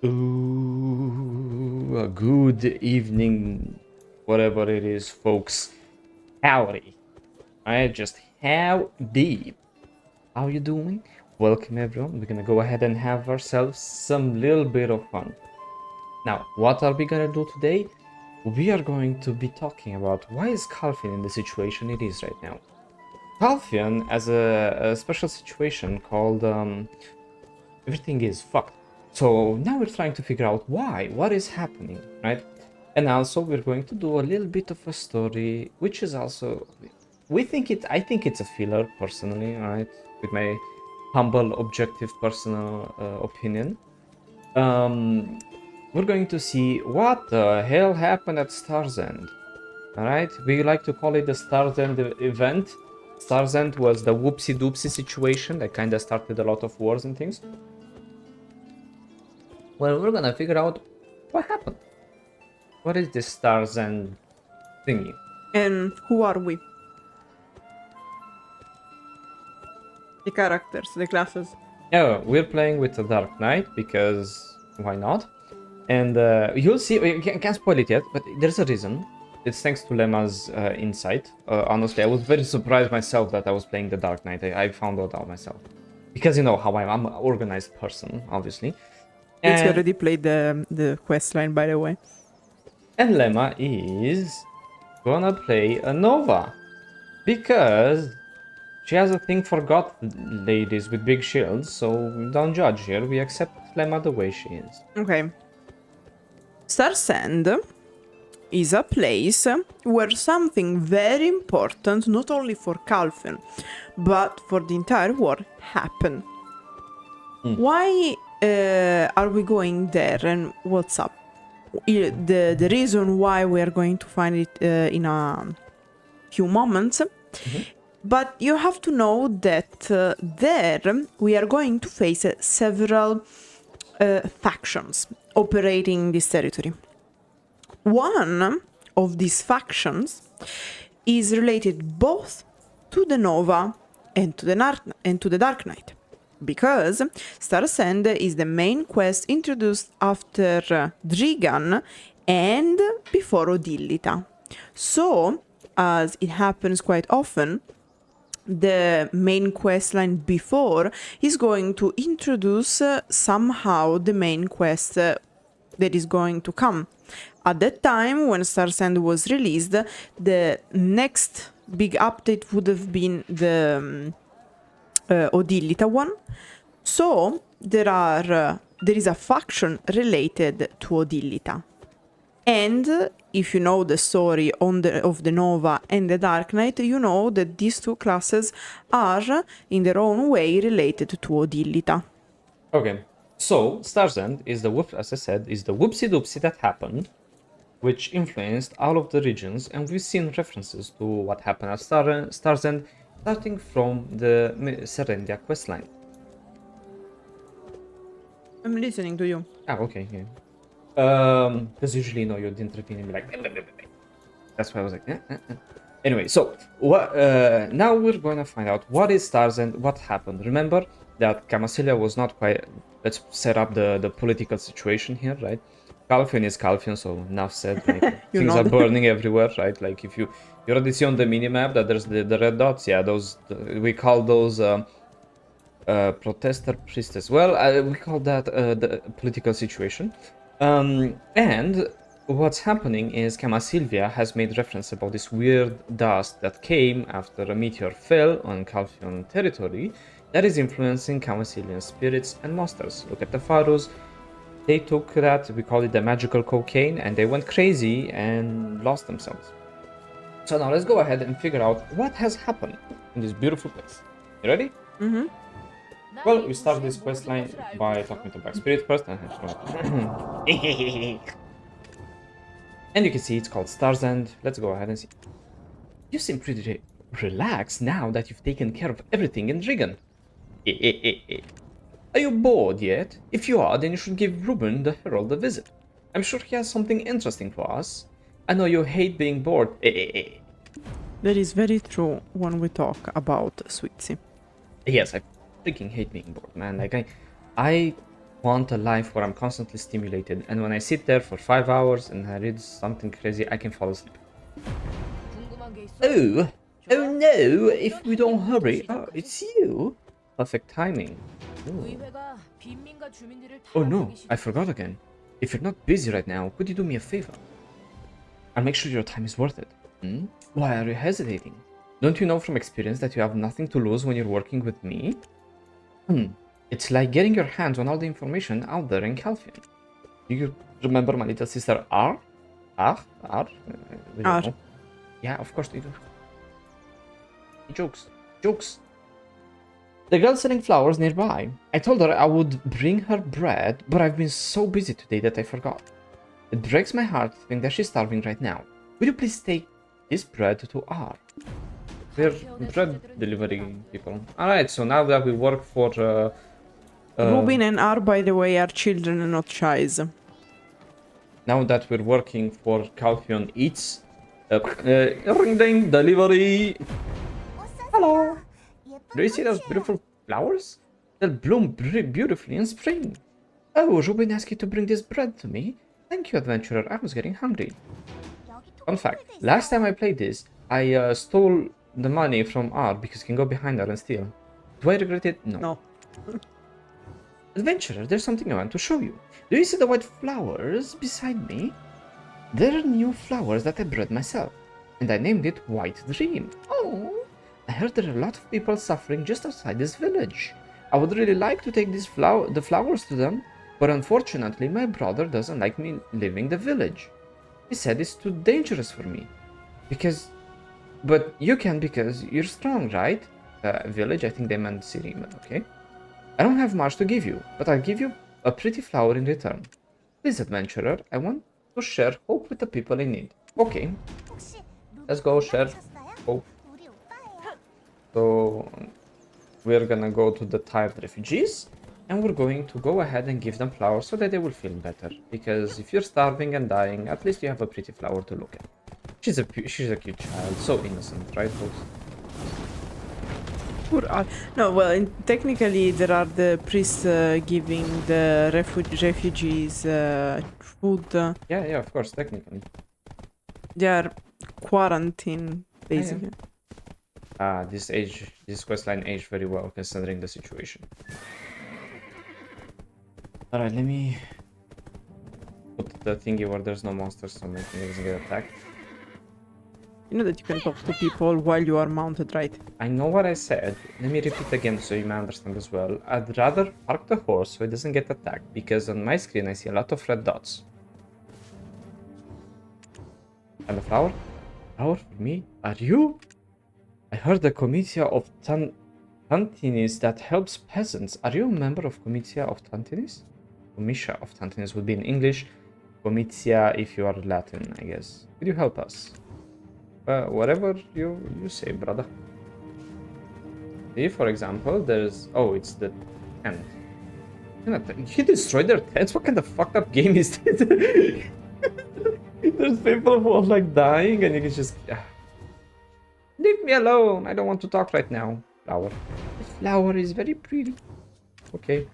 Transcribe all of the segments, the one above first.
Ooh, a good evening, whatever it is, folks. Howdy. I just how deep. How you doing? Welcome everyone. We're gonna go ahead and have ourselves some little bit of fun. Now, what are we gonna do today? We are going to be talking about why is Calpheon in the situation it is right now. Calpheon has a special situation called everything is fucked. So now we're trying to figure out why, what is happening, right? And also we're going to do a little bit of a story, which is also, I think it's a filler personally, right? With my humble, objective, personal opinion. We're going to see what the hell happened at Star's End. Alright, we like to call it the Star's End event. Star's End was the whoopsie-doopsie situation that kind of started a lot of wars and things. Well, we're gonna figure out what happened. What is this Star's End thingy? And who are we? The characters, the classes. Yeah, we're playing with the Dark Knight because why not? And you'll see, I can't spoil it yet, but there's a reason. It's thanks to Lema's insight. Honestly, I was very surprised myself that I was playing the Dark Knight. I found out myself. Because you know how I'm an organized person, obviously. It's already played the quest line, by the way. And Lema is gonna play a Nova. Because she has a thing for god ladies with big shields, so don't judge here. We accept Lema the way she is. Okay. Star's End is a place where something very important, not only for Calpheon, but for the entire war, happened. Why are we going there and what's up? The reason why we are going to find it in a few moments. But you have to know that there we are going to face several factions operating in this territory. One of these factions is related both to the Nova and to the Dark Knight, because Star's End is the main quest introduced after Drieghan and before Odillita. So, as it happens quite often, the main quest line before is going to introduce somehow the main quest that is going to come. At that time, when Star's End was released, the next big update would have been the Odillita one. So there is a faction related to Odillita. And if you know the story of the Nova and the Dark Knight, you know that these two classes are, in their own way, related to Odillita. Okay, so Star's End is as I said, is the whoopsie-doopsie that happened, which influenced all of the regions, and we've seen references to what happened at Star's End, starting from the Serendia questline. I'm listening to you. Ah, okay, yeah. Because usually, you know, you'd intervene and be like, that's why I was like, Anyway, so what? Now we're going to find out what is Star's End, what happened. Remember that Camasilia was not quite. Let's set up the political situation here, right? Calpheon is Calpheon, so enough said. Like, things are burning everywhere, right? Like if you already see on the minimap that there's the red dots. Yeah, those we call those protester priestess. Well, we call that the political situation. And what's happening is Camasilia has made reference about this weird dust that came after a meteor fell on Calpheon territory that is influencing Camasilian spirits and monsters. Look at the Pharaohs. They took that, we call it the magical cocaine, and they went crazy and lost themselves. So now let's go ahead and figure out what has happened in this beautiful place. You ready? Mm-hmm. Well, we start this questline by talking to Black Spirit first. And you can see it's called Star's End. Let's go ahead and see. You seem pretty relaxed now that you've taken care of everything in Drieghan. Are you bored yet? If you are, then you should give Rubin the Herald a visit. I'm sure he has something interesting for us. I know you hate being bored. That is very true when we talk about Swittzy. Yes, I freaking hate being bored, man. Like, I want a life where I'm constantly stimulated, and when I sit there for 5 hours and I read something crazy, I can fall asleep. Oh, oh no, if we don't hurry. Oh, it's you. Perfect timing. Oh no, I forgot again. If you're not busy right now, could you do me a favor? I'll make sure your time is worth it. Why are you hesitating? Don't you know from experience that you have nothing to lose when you're working with me? It's like getting your hands on all the information out there in Calpheon. Do you remember my little sister R? R? R? R. Yeah, of course they do. Jokes. Jokes. The girl selling flowers nearby. I told her I would bring her bread, but I've been so busy today that I forgot. It breaks my heart to think that she's starving right now. Would you please take this bread to R? We're bread delivery people. Alright, so now that we work for... Rubin and R, by the way, are children and not child. Now that we're working for Calpheon Eats... ring ding, delivery! Hello! Do you see those beautiful flowers? They'll bloom beautifully in spring. Oh, Rubin asked you to bring this bread to me. Thank you, adventurer. I was getting hungry. Fun fact, last time I played this, I stole the money from R because you can go behind her and steal. Do I regret it? No. Adventurer, there's something I want to show you. Do you see the white flowers beside me? They're new flowers that I bred myself, and I named it White Dream. Oh! I heard there are a lot of people suffering just outside this village. I would really like to take the flowers to them, but unfortunately my brother doesn't like me leaving the village. He said it's too dangerous for me. But you can because you're strong, right? Village, I think they meant city, but okay. I don't have much to give you, but I'll give you a pretty flower in return. Please, adventurer, I want to share hope with the people in need. Okay. Let's go share hope. So we're gonna go to the tired refugees, and we're going to go ahead and give them flowers so that they will feel better. Because if you're starving and dying, at least you have a pretty flower to look at. She's a cute child, so innocent, right, folks? Poor R. No, well, technically there are the priests giving the refugees food. Yeah, of course, technically. They are quarantined, basically. This questline aged very well considering the situation. Alright, let me put the thingy where there's no monsters so my thing doesn't get attacked. You know that you can talk to people while you are mounted, right? I know what I said. Let me repeat again so you may understand as well. I'd rather park the horse so it doesn't get attacked, because on my screen I see a lot of red dots. And a flower? Flower for me? Are you? I heard the Comitia of Tantinis that helps peasants. Are you a member of Comitia of Tantinis? Comitia of Tantinis would be in English. Comitia if you are Latin, I guess. Could you help us? Whatever you say, brother. See, for example, there's... Oh, it's the tent. He destroyed their tents? What kind of fucked up game is this? There's people who are like dying and you can just... Leave me alone, I don't want to talk right now. Flower. The flower is very pretty. Okay.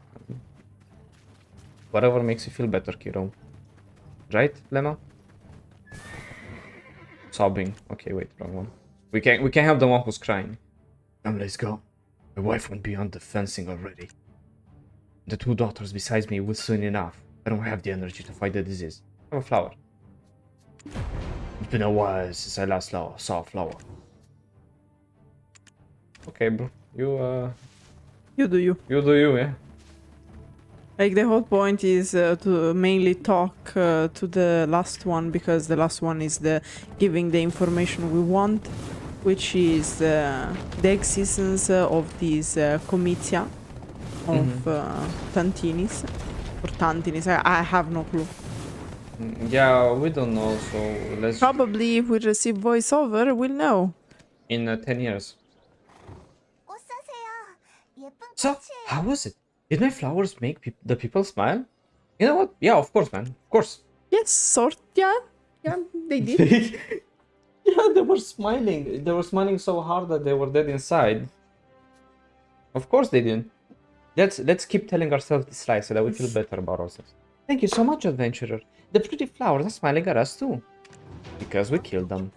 Whatever makes you feel better, kiddo. Right, Lema? Sobbing. Okay, wait, wrong one. We can't have the one who's crying. Let's go. My wife went beyond the fencing already. The 2 daughters besides me will soon enough. I don't have the energy to fight the disease. I have a flower. It's been a while since I last saw a flower. Okay, bro. You do you. You do you, yeah. Like, the whole point is to mainly talk to the last one, because the last one is the giving the information we want, which is the existence of this Comitia of Tantinis. Or Tantinis, I have no clue. Yeah, we don't know, so let's... Probably if we receive voiceover, we'll know. In 10 years. So, how was it? Did my flowers make the people smile? You know what? Yeah, of course, man. Of course. Yes, sort. Yeah, they did. Yeah, they were smiling. They were smiling so hard that they were dead inside. Of course they did. Let's keep telling ourselves this lie so that we feel better about ourselves. Thank you so much, adventurer. The pretty flowers are smiling at us too. Because we killed them.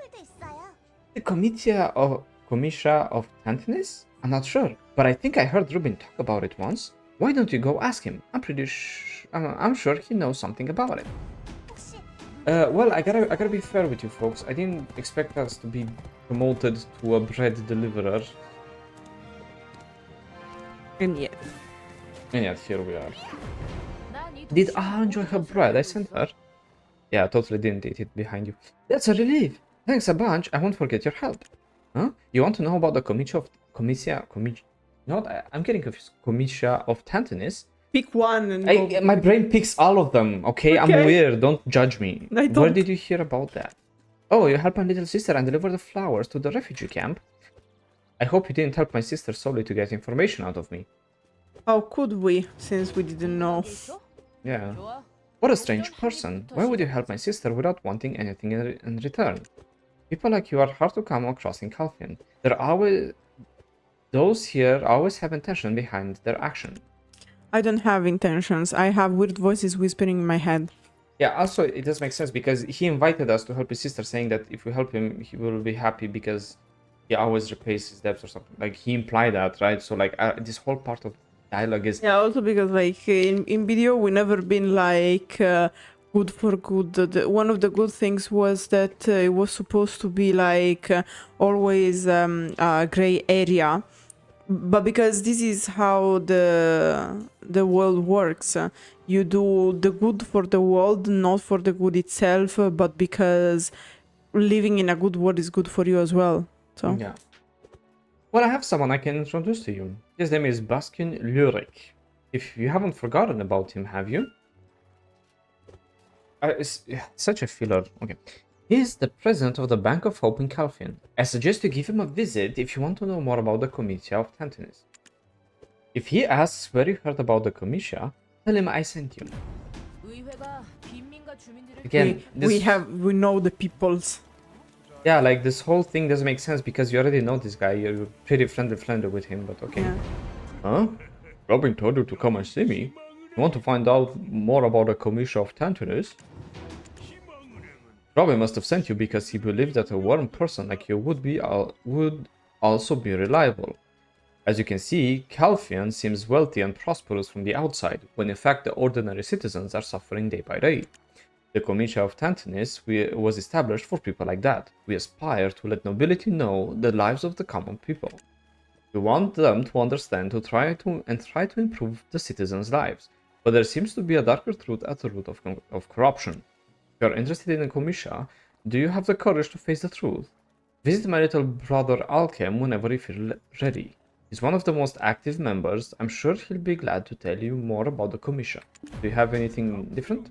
The Comitia of Tantinis? I'm not sure, but I think I heard Rubin talk about it once. Why don't you go ask him? I'm sure he knows something about it. Well, I gotta be fair with you folks. I didn't expect us to be promoted to a bread deliverer. And yet. And yet, here we are. Did Aha enjoy her bread I sent her? Yeah, totally didn't eat it behind you. That's a relief. Thanks a bunch. I won't forget your help. Huh? You want to know about the Comitia? No, I'm getting confused. Comitia of Tantinis? Pick one and my brain picks all of them, okay? I'm weird. Don't judge me. Where did you hear about that? Oh, you helped my little sister and deliver the flowers to the refugee camp. I hope you didn't help my sister solely to get information out of me. How could we, since we didn't know? Yeah. What a strange person. Why would you help my sister without wanting anything in return? People like you are hard to come across in Calpheon. Those here always have intention behind their action. I don't have intentions. I have weird voices whispering in my head. Yeah, also it does make sense because he invited us to help his sister, saying that if we help him, he will be happy because he always repays his debts or something. Like, he implied that, right? So, like, this whole part of dialogue is... Yeah, also because, like, in video, we never been, like, good for good. One of the good things was that it was supposed to be, like, always a gray area. But because this is how the world works, you do the good for the world, not for the good itself, but because living in a good world is good for you as well. So yeah. Well, I have someone I can introduce to you. His name is Baskin Lurik. If you haven't forgotten about him, have you? It's such a filler. Okay. He's the president of the Bank of Hope in Calpheon. I suggest you give him a visit if you want to know more about the Comitia of Tantinis. If he asks where you heard about the Comitia, tell him I sent you. Again, we know the peoples. Yeah, like, this whole thing doesn't make sense because you already know this guy. You're pretty friendly with him, but okay. Yeah. Huh? Robin told you to come and see me. You want to find out more about the Comitia of Tantinis? Robin must have sent you because he believed that a warm person like you would also be reliable. As you can see, Calpheon seems wealthy and prosperous from the outside, when in fact the ordinary citizens are suffering day by day. The Comitia of Tantinis was established for people like that. We aspire to let nobility know the lives of the common people. We want them to understand to try to improve the citizens' lives, but there seems to be a darker truth at the root of corruption. If you are interested in the Comitia, do you have the courage to face the truth? Visit my little brother Alkem whenever you feel ready. He's one of the most active members. I'm sure he'll be glad to tell you more about the Comitia. Do you have anything different?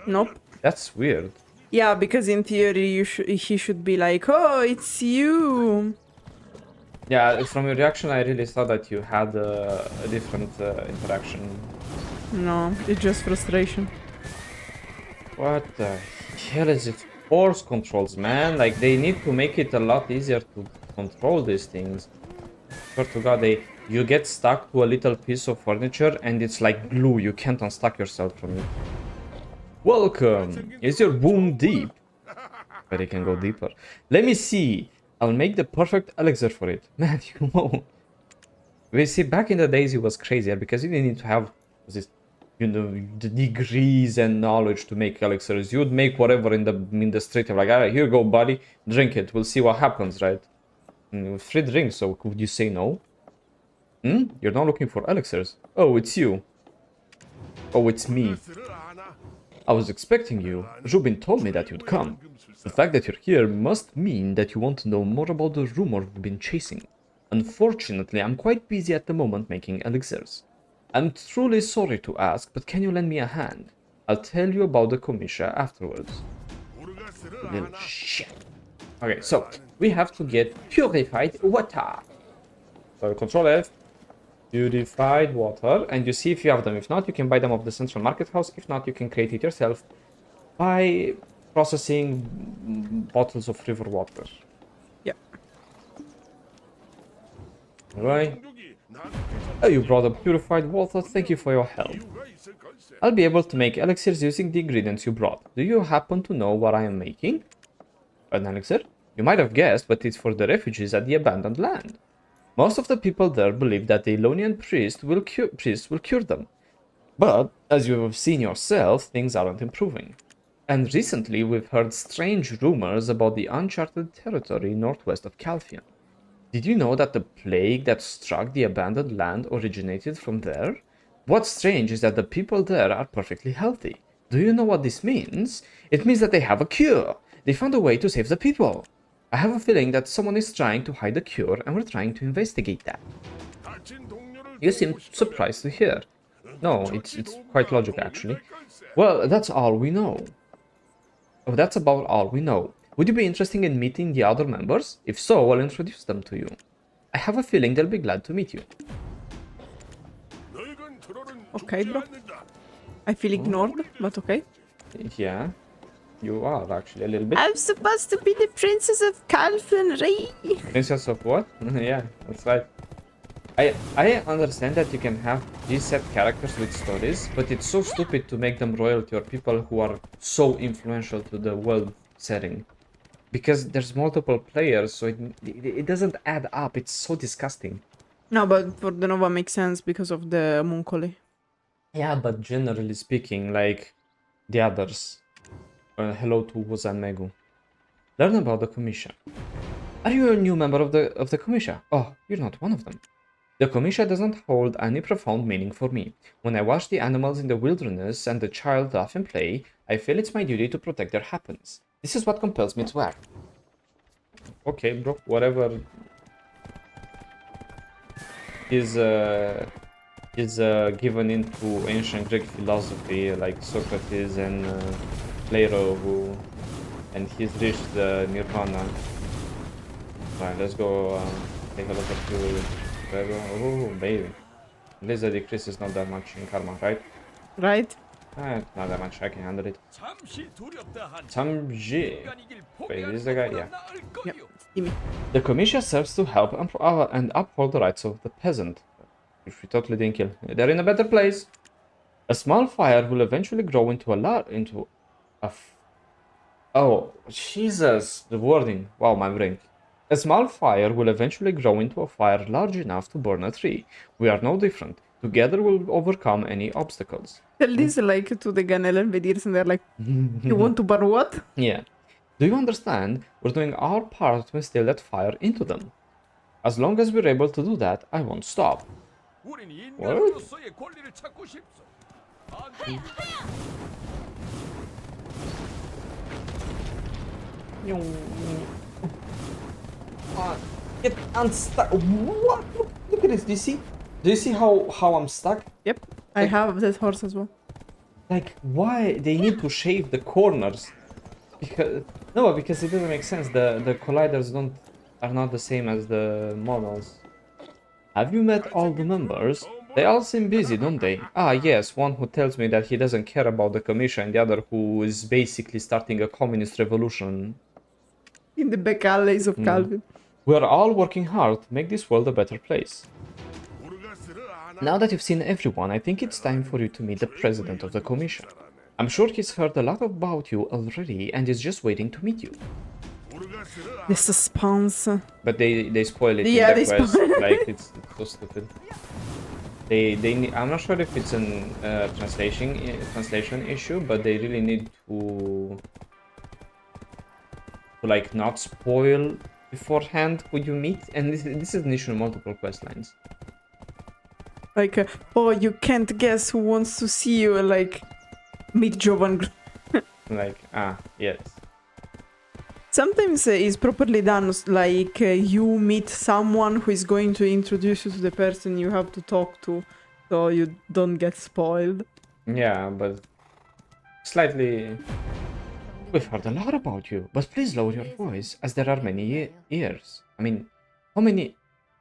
Nope. That's weird. Yeah, because in theory he should be like, oh, it's you. Yeah, from your reaction I really thought that you had a different interaction. No, it's just frustration. What the hell is it? Force controls, man. Like, they need to make it a lot easier to control these things. Swear to God, you get stuck to a little piece of furniture and it's like glue. You can't unstuck yourself from it. Welcome. Is your wound deep? But it can go deeper. Let me see. I'll make the perfect elixir for it. Man, you won't. We see, back in the days it was crazier because you didn't need to have this, you know, the degrees and knowledge to make elixirs. You would make whatever in the street. Like, all right, here you go, buddy. Drink it. We'll see what happens, right? Free drinks, so could you say no? You're not looking for elixirs. Oh, it's you. Oh, it's me. I was expecting you. Rubin told me that you'd come. The fact that you're here must mean that you want to know more about the rumor we've been chasing. Unfortunately, I'm quite busy at the moment making elixirs. I'm truly sorry to ask, but can you lend me a hand? I'll tell you about the Comitia afterwards. Little shit. Okay, so we have to get purified water. So Control F, purified water, and you see if you have them. If not, you can buy them off the central market house. If not, you can create it yourself by processing bottles of river water. Yep. Alright. Oh, you brought a purified water. Thank you for your help. I'll be able to make elixirs using the ingredients you brought. Do you happen to know what I am making? An elixir? You might have guessed, but it's for the refugees at the abandoned land. Most of the people there believe that the Elonian priest will cure them. But, as you have seen yourself, things aren't improving. And recently we've heard strange rumors about the uncharted territory northwest of Calpheon. Did you know that the plague that struck the abandoned land originated from there? What's strange is that the people there are perfectly healthy. Do you know what this means? It means that they have a cure. They found a way to save the people. I have a feeling that someone is trying to hide the cure and we're trying to investigate that. You seem surprised to hear. No, it's quite logical actually. Well, that's all we know. Oh, that's about all we know. Would you be interested in meeting the other members? If so, I'll introduce them to you. I have a feeling they'll be glad to meet you. Okay, bro. I feel ignored, but okay. Yeah, you are actually a little bit. I'm supposed to be the princess of Calpheon, right? Princess of what? Yeah, that's right. I understand that you can have these set characters with stories, but it's so stupid to make them royalty or people who are so influential to the world setting. Because there's multiple players, so it doesn't add up. It's so disgusting. No, but for the Nova makes sense because of the Munkoli. Yeah, but generally speaking, like the others. Hello to Wuzan Megu. Learn about the Comitia. Are you a new member of the Comitia? Oh, you're not one of them. The Comitia doesn't hold any profound meaning for me. When I watch the animals in the wilderness and the child laugh and play, I feel it's my duty to protect their happiness. This is what compels me to act. Okay, bro, whatever is given into ancient Greek philosophy, like Socrates and Plato, and he's reached the Nirvana. Right, let's go take a look at you. Oh, baby. At least the decrease is not that much in karma, right? Right? Not that much, I can handle it. Samji. Wait, is the guy? Yeah. Yep, Steamy. The Comitia serves to help and uphold the rights of the peasant. Which we totally didn't kill. They're in a better place. A small fire will eventually grow into oh, Jesus, the wording. Wow, my brain. A small fire will eventually grow into a fire large enough to burn a tree. We are no different. Together we'll overcome any obstacles. Tell this like to the Ganel and Vedirs and they're like, you want to burn what? Yeah. Do you understand? We're doing our part to instill that fire into them. As long as we're able to do that, I won't stop. What? Get unstuck. What? Look at this. Do you see? Do you see how I'm stuck? Yep, I have that horse as well. Like, why they need to shave the corners? Because it doesn't make sense. The colliders are not the same as the models. Have you met all the members? They all seem busy, don't they? Ah, yes, one who tells me that he doesn't care about the Comitia and the other who is basically starting a communist revolution. In the back alleys of Calpheon. We are all working hard to make this world a better place. Now that you've seen everyone, I think it's time for you to meet the president of the Comitia. I'm sure he's heard a lot about you already and is just waiting to meet you. The suspense. But they spoil it Yeah, in the they quest. spoil it. Like, it's so stupid. I'm not sure if it's an translation issue, but they really need to like not spoil beforehand who you meet, and this is an issue in multiple quest lines. Like, oh, you can't guess who wants to see you, like, meet Jovan. Like, yes. Sometimes it's properly done, like you meet someone who is going to introduce you to the person you have to talk to, so you don't get spoiled. Yeah, but slightly... We've heard a lot about you, but please lower your voice, as there are many ears. I mean, how many...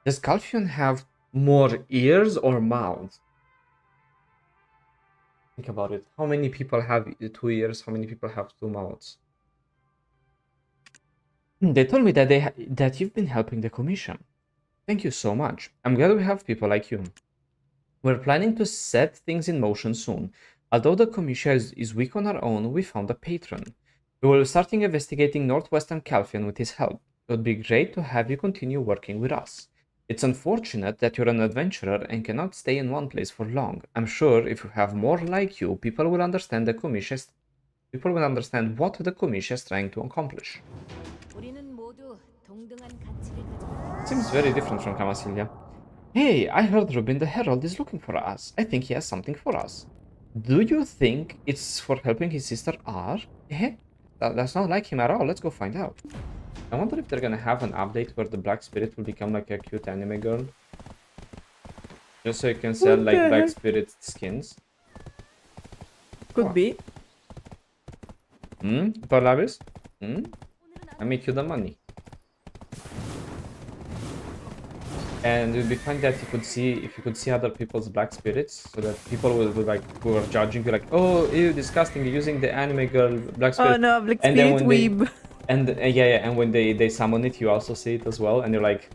Does Calpheon have more ears or mouths? Think about it. How many people have 2 ears? How many people have 2 mouths? They told me that that you've been helping the Commission. Thank you so much. I'm glad we have people like you. We're planning to set things in motion soon. Although the Comitia is weak on our own, we found a patron. We will be starting investigating northwestern Calpheon with his help. It would be great to have you continue working with us. It's unfortunate that you're an adventurer and cannot stay in one place for long. I'm sure if you have more like you, people will understand what the Comitia is trying to accomplish. Seems very different from Camasilia. Hey, I heard Rubin the Herald is looking for us. I think he has something for us. Do you think it's for helping his sister R? Eh? That's not like him at all. Let's go find out. I wonder if they're gonna have an update where the Black Spirit will become like a cute anime girl. Just so you can sell like Black Spirit skins. Could be. Parlabis? I make you the money. And it would be fun that you could see, if you could see other people's black spirits, so that people would like, who are judging you, like, oh, ew, disgusting, you're using the anime girl black spirit. Oh no, black spirit weeb. And and when they summon it, you also see it as well, and you're like,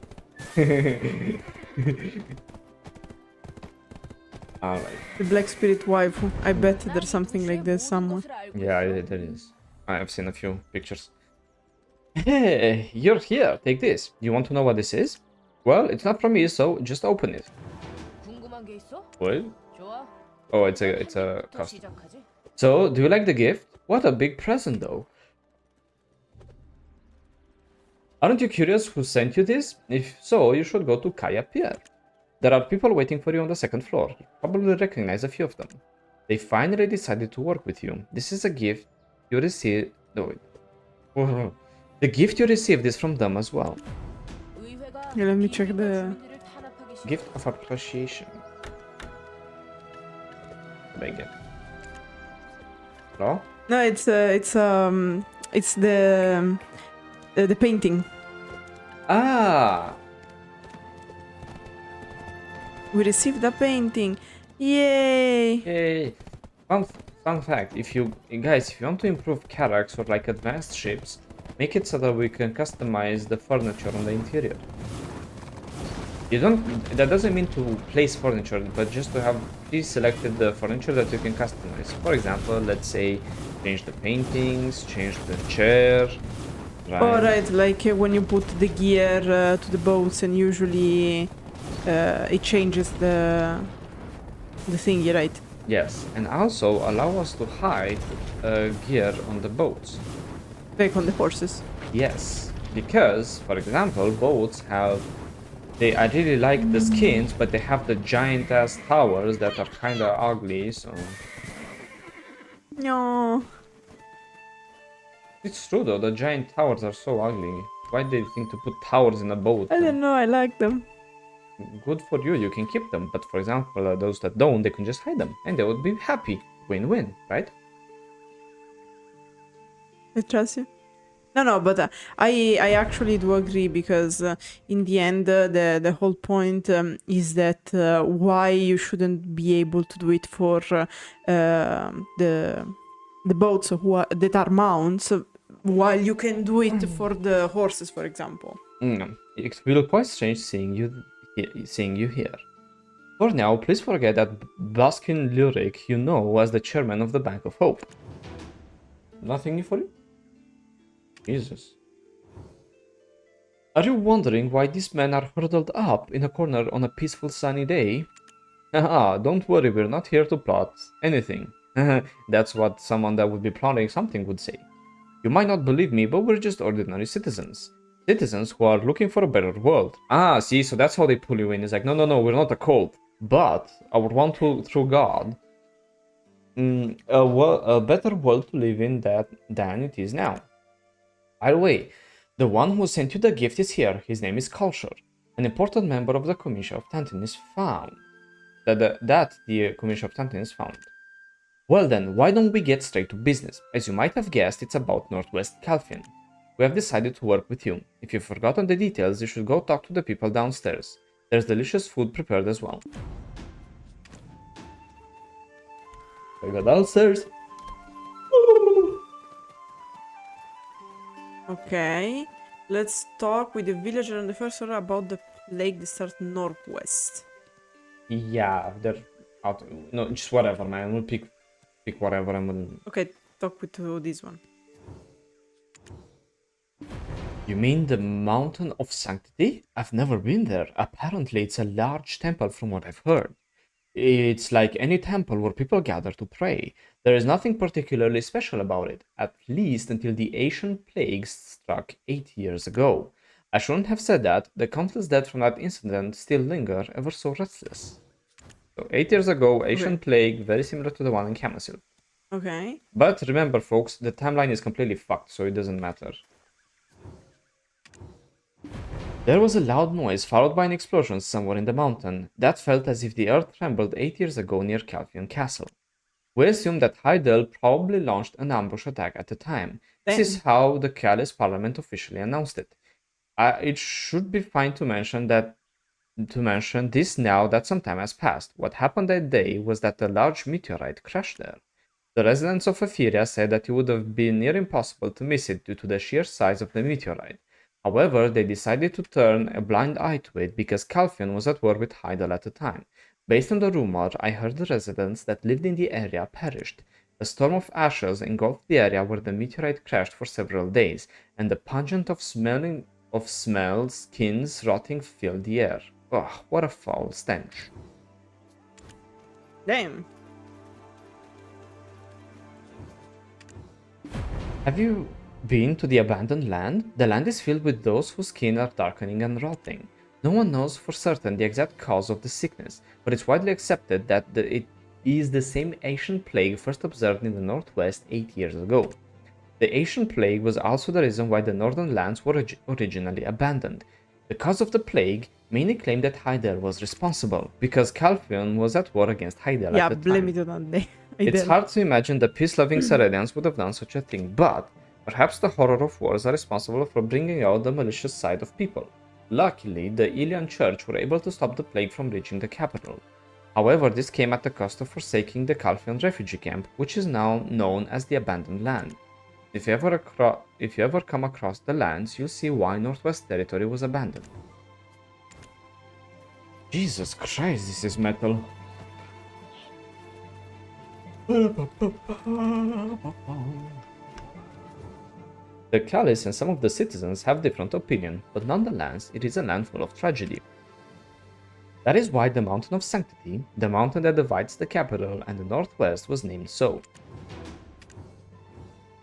alright. The black spirit waifu. I bet there's something like this somewhere. Yeah, there is. I've seen a few pictures. Hey, you're here. Take this. You want to know what this is? Well, it's not from me, so just open it. What? Oh, it's a custom. So, do you like the gift? What a big present, though. Aren't you curious who sent you this? If so, you should go to Kaya Pier. There are people waiting for you on the second floor. You probably recognize a few of them. They finally decided to work with you. This is a gift you received. No, wait. The gift you received is from them as well. Yeah, let me check the Gift of appreciation. What did I get? No? No, it's the painting. Ah! We received the painting. Yay! Yay! Fun fact, if you want to improve characters or like advanced ships, make it so that we can customize the furniture on the interior. That doesn't mean to place furniture, but just to have pre-selected the furniture that you can customize. For example, let's say change the paintings, change the chair. Right? Oh, right, like when you put the gear to the boats, and usually it changes the thingy, right? Yes, and also allow us to hide gear on the boats. Like on the horses. Yes, because, for example, boats have... I really like the skins, but they have the giant-ass towers that are kinda ugly, so... No. It's true though, the giant towers are so ugly. Why do you think to put towers in a boat? I don't know, I like them. Good for you, you can keep them. But for example, those that don't, they can just hide them. And they would be happy. Win-win, right? I trust you. No, but I actually do agree, because in the end, the whole point is that why you shouldn't be able to do it for the boats that are mounts, while you can do it for the horses, for example. It will be quite strange seeing you here. For now, please forget that Baskin Lyric you know as the chairman of the Bank of Hope. Nothing new for you? Jesus. Are you wondering why these men are huddled up in a corner on a peaceful sunny day? Haha, don't worry, we're not here to plot anything. That's what someone that would be plotting something would say. You might not believe me, but we're just ordinary citizens. Citizens who are looking for a better world. Ah, see, so that's how they pull you in. It's like, no, we're not a cult. But our one through God, a better world to live in than it is now. By the way, the one who sent you the gift is here. His name is Kalshur, an important member of the Comitia of Tantinis found. The Comitia of Tantinis found. Well then, why don't we get straight to business? As you might have guessed, it's about Northwest Calpheon. We have decided to work with you. If you've forgotten the details, you should go talk to the people downstairs. There's delicious food prepared as well. We go downstairs. Okay, let's talk with the villager on the first floor about the plague that starts northwest. Yeah, they're out. No, just whatever, man. We'll pick whatever and we'll... Okay, talk with this one. You mean the Mountain of Sanctity? I've never been there. Apparently, it's a large temple from what I've heard. It's like any temple where people gather to pray. There is nothing particularly special about it, at least until the Ashen Plague struck 8 years ago. I shouldn't have said that. The countless dead from that incident still linger, ever so restless. So 8 years ago, Ashen Plague, very similar to the one in Camasil. Okay. But remember, folks, the timeline is completely fucked, so it doesn't matter. There was a loud noise followed by an explosion somewhere in the mountain. That felt as if the earth trembled 8 years ago near Calpheon Castle. We assume that Heidel probably launched an ambush attack at the time. This is how the Calais Parliament officially announced it. It should be fine to mention this now that some time has passed. What happened that day was that a large meteorite crashed there. The residents of Ephyria said that it would have been near impossible to miss it due to the sheer size of the meteorite. However, they decided to turn a blind eye to it because Calpheon was at war with Heidel at the time. Based on the rumor, I heard the residents that lived in the area perished. A storm of ashes engulfed the area where the meteorite crashed for several days, and the pungent of smells, skins rotting filled the air. Ugh, what a foul stench. Damn. Have you been to the abandoned land? The land is filled with those whose skin are darkening and rotting. No one knows for certain the exact cause of the sickness, but it's widely accepted that it is the same Ashen Plague first observed in the northwest 8 years ago. The Ashen Plague was also the reason why the northern lands were originally abandoned. The cause of the plague, many claim that Heidel was responsible, because Calpheon was at war against Heidel at the time. Yeah, blame it on them. It's hard to imagine the peace-loving Saredians would have done such a thing, but perhaps the horror of wars are responsible for bringing out the malicious side of people. Luckily, the Ilian Church were able to stop the plague from reaching the capital. However, this came at the cost of forsaking the Calpheon refugee camp, which is now known as the Abandoned Land. If you ever come across the lands, you'll see why Northwest Territory was abandoned. Jesus Christ, this is metal. The Calais and some of the citizens have different opinion, but nonetheless, it is a land full of tragedy. That is why the Mountain of Sanctity, the mountain that divides the capital and the northwest, was named so.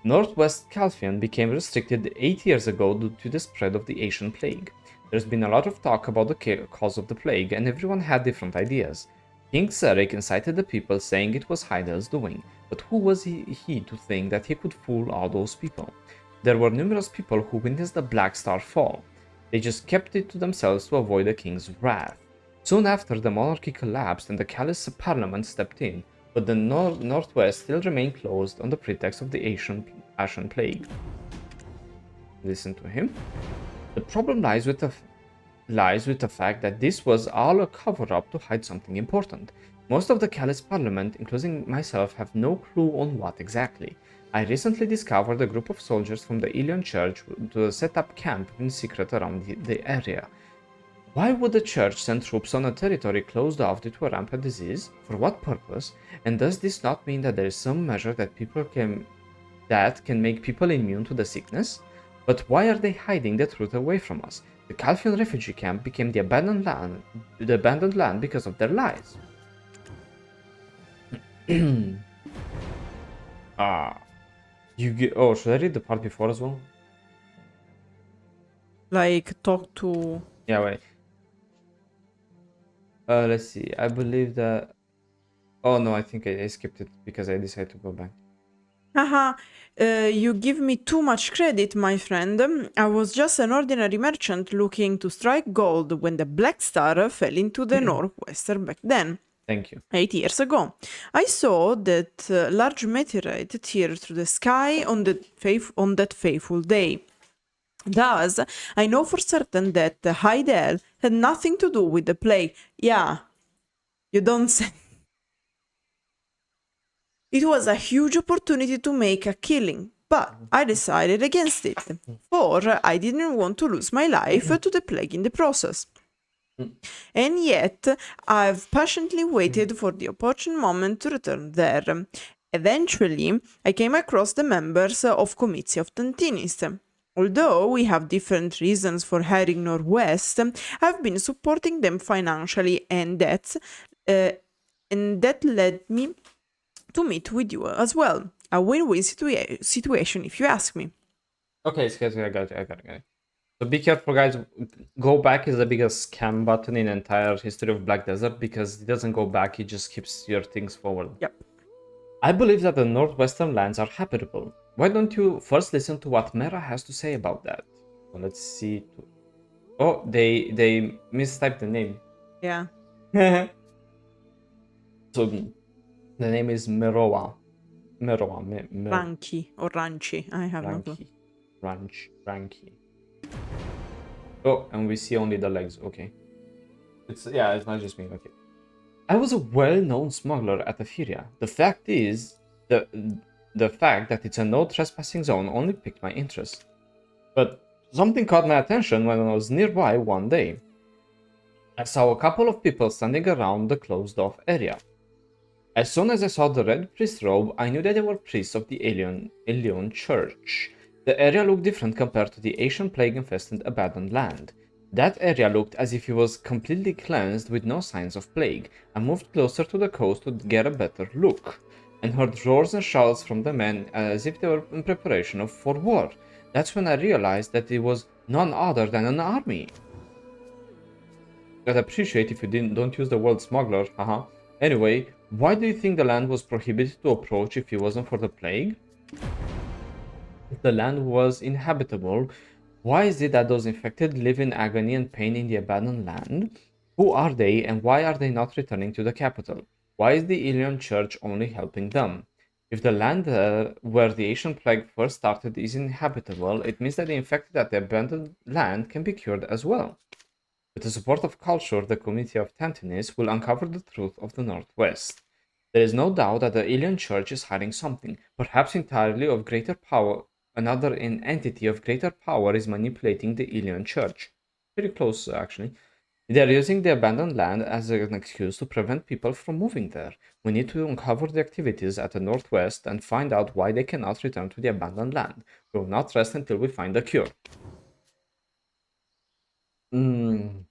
Northwest Calpheon became restricted 8 years ago due to the spread of the Ashen Plague. There's been a lot of talk about the cause of the plague, and everyone had different ideas. King Xeric incited the people, saying it was Heidel's doing, but who was he to think that he could fool all those people? There were numerous people who witnessed the Black Star fall. They just kept it to themselves to avoid the king's wrath. Soon after, the monarchy collapsed and the Calais Parliament stepped in, but the northwest still remained closed on the pretext of the Ashen Plague. Listen to him. The problem lies with the fact that this was all a cover-up to hide something important. Most of the Calais Parliament, including myself, have no clue on what exactly. I recently discovered a group of soldiers from the Ilian Church to set up camp in secret around the area. Why would the church send troops on a territory closed off due to a rampant disease? For what purpose? And does this not mean that there is some measure that can make people immune to the sickness? But why are they hiding the truth away from us? The Calpheon refugee camp became the abandoned land because of their lies. Oh, should I read the part before as well? Like, talk to... Yeah, wait. Let's see. I believe that... Oh, no, I think I skipped it because I decided to go back. Haha, you give me too much credit, my friend. I was just an ordinary merchant looking to strike gold when the Black Star fell into the northwestern back then. Thank you. 8 years ago. I saw that large meteorite tear through the sky on that fateful day. Thus, I know for certain that Heidel had nothing to do with the plague. Yeah, you don't say. It was a huge opportunity to make a killing, but I decided against it, for I didn't want to lose my life to the plague in the process. And yet, I've patiently waited for the opportune moment to return there. Eventually, I came across the members of Comitia of Tantinis. Although we have different reasons for heading northwest, I've been supporting them financially, and that led me to meet with you as well. A win-win situation, if you ask me. Okay, I got it. So be careful, guys. Go back is the biggest scam button in the entire history of Black Desert because it doesn't go back, it just keeps your things forward. Yep. I believe that the northwestern lands are habitable. Why don't you first listen to what Mera has to say about that? So let's see. Oh, they mistyped the name. Yeah. So the name is Meroa. Ranchi or Ranchi. I have no clue. Ranchi. Oh, and we see only the legs. Okay. It's not just me. Okay. I was a well-known smuggler at Etheria. The fact is, the fact that it's a no trespassing zone only piqued my interest. But something caught my attention when I was nearby one day. I saw a couple of people standing around the closed-off area. As soon as I saw the red priest robe, I knew that they were priests of the Alien Church. The area looked different compared to the Ashen Plague infested abandoned land. That area looked as if it was completely cleansed with no signs of plague. I moved closer to the coast to get a better look, and heard roars and shouts from the men as if they were in preparation for war. That's when I realized that it was none other than an army. I'd appreciate if you don't use the word smuggler, haha. Anyway, why do you think the land was prohibited to approach if it wasn't for the plague? If the land was inhabitable, why is it that those infected live in agony and pain in the abandoned land? Who are they, and why are they not returning to the capital? Why is the Alien Church only helping them? If the land where the Ashen Plague first started is inhabitable, it means that the infected at the abandoned land can be cured as well. With the support of Kalshur, the Comitia of Tantinis will uncover the truth of the Northwest. There is no doubt that the Alien Church is hiding something, perhaps entirely of greater power. Another entity of greater power is manipulating the Alien Church. Pretty close, actually. They are using the abandoned land as an excuse to prevent people from moving there. We need to uncover the activities at the Northwest and find out why they cannot return to the abandoned land. We will not rest until we find a cure. And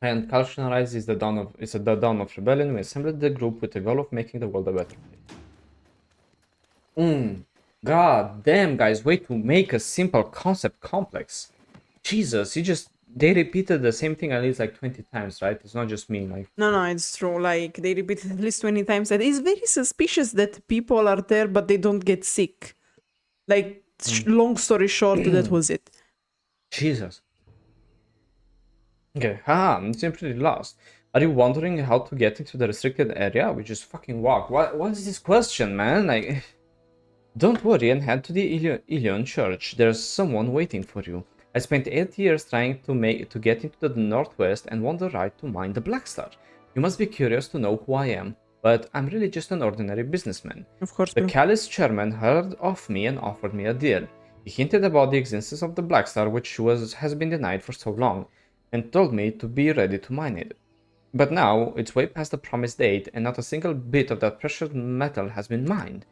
Kalshur is the dawn of rebellion. We assembled the group with the goal of making the world a better place. God damn, guys, way to make a simple concept complex. Jesus, they repeated the same thing at least like 20 times, right? It's not just me, like... No, it's true. Like, they repeated at least 20 times. And it's very suspicious that people are there, but they don't get sick. Like, long story short, that was it. Jesus. Okay, I'm simply lost. Are you wondering how to get into the restricted area? We just fucking walk. What is this question, man? Like, don't worry and head to the Alien Church. There's someone waiting for you. I spent 8 years trying to get into the Northwest and won the right to mine the Black Star. You must be curious to know who I am, but I'm really just an ordinary businessman. Of course. The Callous chairman heard of me and offered me a deal. He hinted about the existence of the Black Star, which has been denied for so long, and told me to be ready to mine it. But now, it's way past the promised date, and not a single bit of that precious metal has been mined.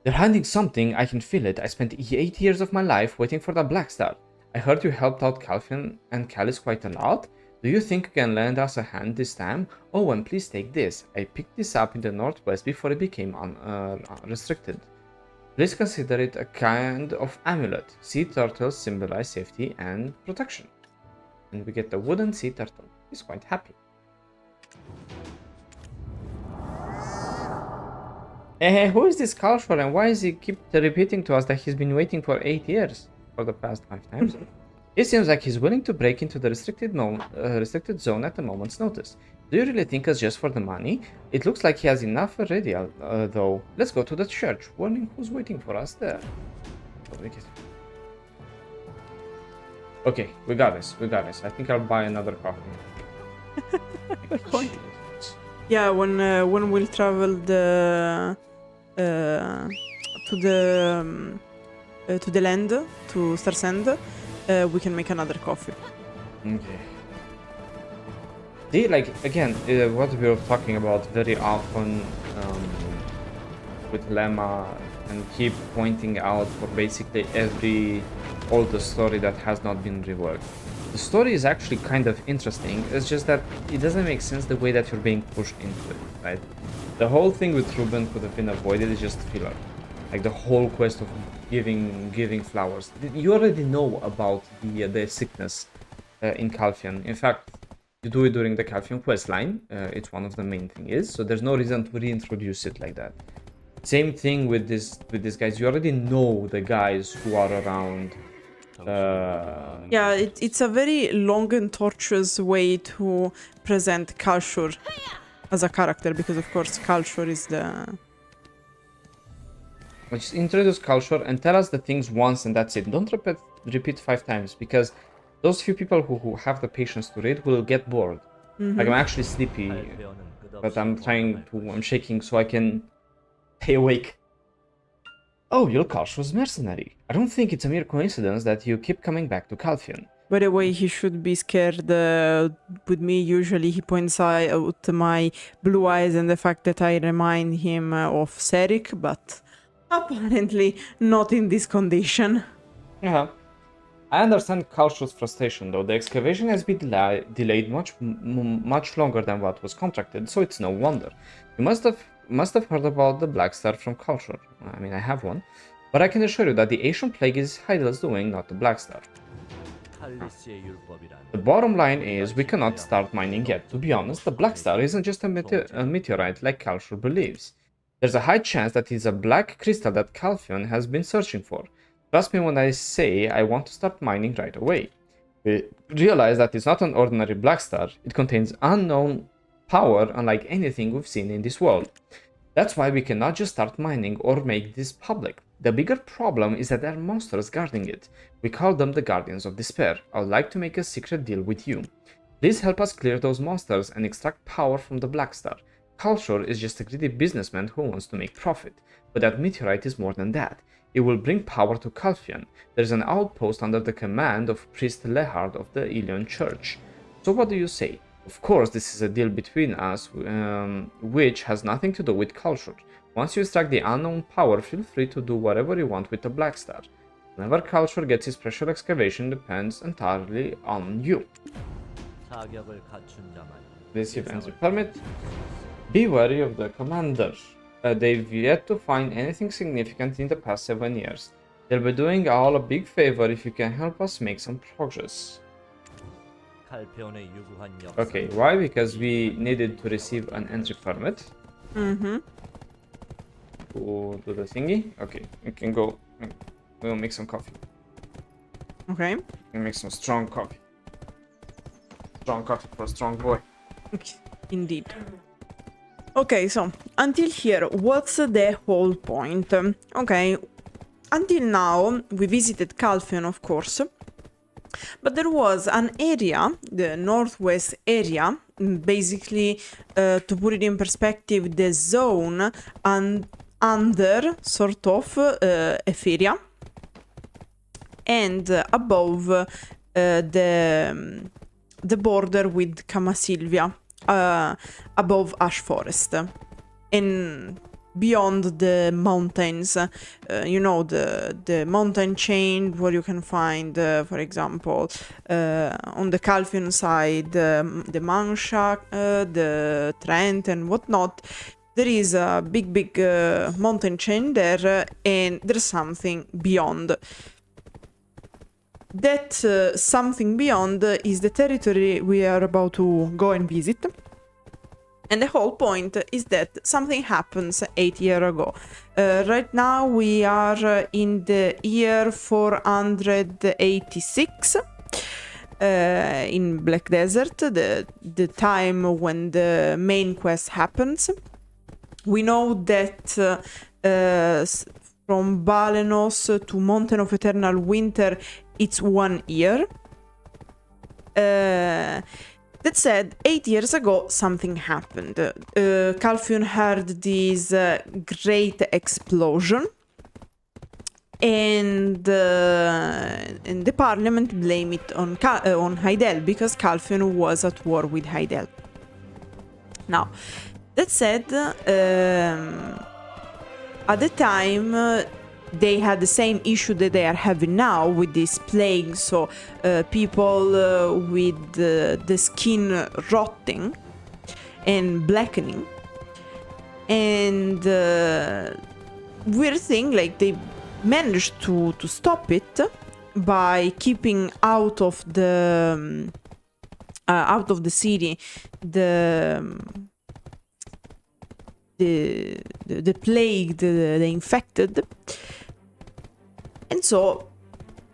They're hiding something, I can feel it. I spent 8 years of my life waiting for the Black Star. I heard you helped out Calpheon and Callis quite a lot. Do you think you can lend us a hand this time? Oh, and please take this. I picked this up in the Northwest before it became restricted. Please consider it a kind of amulet. Sea turtles symbolize safety and protection. And we get the wooden sea turtle. He's quite happy. Hey, who is this Kalshur and why is he keep repeating to us that he's been waiting for 8 years for the past 5 times? It seems like he's willing to break into the restricted zone at a moment's notice. Do you really think it's just for the money? It looks like he has enough already, though. Let's go to the church. Wondering who's waiting for us there. Okay, we got this. I think I'll buy another coffee. Good point. Yeah, when we'll travel to the land, to Starsend, we can make another coffee. Okay. See, like, again, what we were talking about very often with Lema, and keep pointing out for basically every older story that has not been reworked. The story is actually kind of interesting, it's just that it doesn't make sense the way that you're being pushed into it, right? The whole thing with Rubin could have been avoided, it's just filler. Like the whole quest of giving flowers. You already know about the sickness in Calpheon. In fact, you do it during the Calpheon quest line. It's one of the main thing is, so there's no reason to reintroduce it like that. Same thing with these guys. You already know the guys who are around. Yeah, it's a very long and tortuous way to present Kalshur as a character, because of course Kalshur is the... Just introduce Kalshur and tell us the things once and that's it. Don't repeat 5 times, because those few people who have the patience to read will get bored. Like, I'm actually sleepy, but I'm shaking so I can stay awake. Oh, you're Kalshur's mercenary. I don't think it's a mere coincidence that you keep coming back to Calpheon. By the way, he should be scared with me. Usually he points out my blue eyes and the fact that I remind him of Serik, but apparently not in this condition. Yeah. I understand Kalshur's frustration, though. The excavation has been delayed much longer than what was contracted, so it's no wonder. You must have heard about the Black Star from Kalshur. I mean, I have one. But I can assure you that the Ashen Plague is Heidel's doing, not the Black Star. The bottom line is, we cannot start mining yet. To be honest, the Black Star isn't just a meteorite like Kalshur believes. There's a high chance that it's a black crystal that Calpheon has been searching for. Trust me when I say I want to start mining right away. We realize that it's not an ordinary Black Star. It contains unknown power unlike anything we've seen in this world. That's why we cannot just start mining or make this public. The bigger problem is that there are monsters guarding it. We call them the Guardians of Despair. I would like to make a secret deal with you. Please help us clear those monsters and extract power from the Black Star. Kalshur is just a greedy businessman who wants to make profit, but that meteorite is more than that. It will bring power to Calpheon. There is an outpost under the command of Priest Lehard of the Ilion Church. So what do you say? Of course, this is a deal between us, which has nothing to do with Kalshur. Once you extract the unknown power, feel free to do whatever you want with the Black Star. Whenever Kalshur gets his special excavation depends entirely on you. Receive entry permit. Be wary of the commander. They've yet to find anything significant in the past 7 years. They'll be doing all a big favor if you can help us make some progress. Okay, why? Because we needed to receive an entry permit. To do the thingy. Okay, we can go. We'll make some coffee. Okay. We'll make some strong coffee. Strong coffee for a strong boy. Indeed. Okay, so until here, what's the whole point? Okay, until now we visited Calpheon, of course, but there was an area, the northwest area, basically, to put it in perspective, the zone under sort of Ephyria and above the border with Camasilvia. Above Ash Forest and beyond the mountains, you know, the mountain chain where you can find, for example, on the Calpheon side, the Mancha, the Trent and whatnot. There is a big mountain chain there, and there's something beyond. That something beyond is the territory we are about to go and visit. And the whole point is that something happens 8 years ago. Right now we are in the year 486 in Black Desert, the time when the main quest happens. We know that from Balenos to Mountain of Eternal Winter it's 1 year. That said, 8 years ago something happened. Calpheon had this great explosion and the parliament blame it on Heidel because Calpheon was at war with Heidel. Now, that said, at the time they had the same issue that they are having now with this plague, so people with the skin rotting and blackening, and weird thing, like they managed to stop it by keeping out of the city the plague, the infected, and so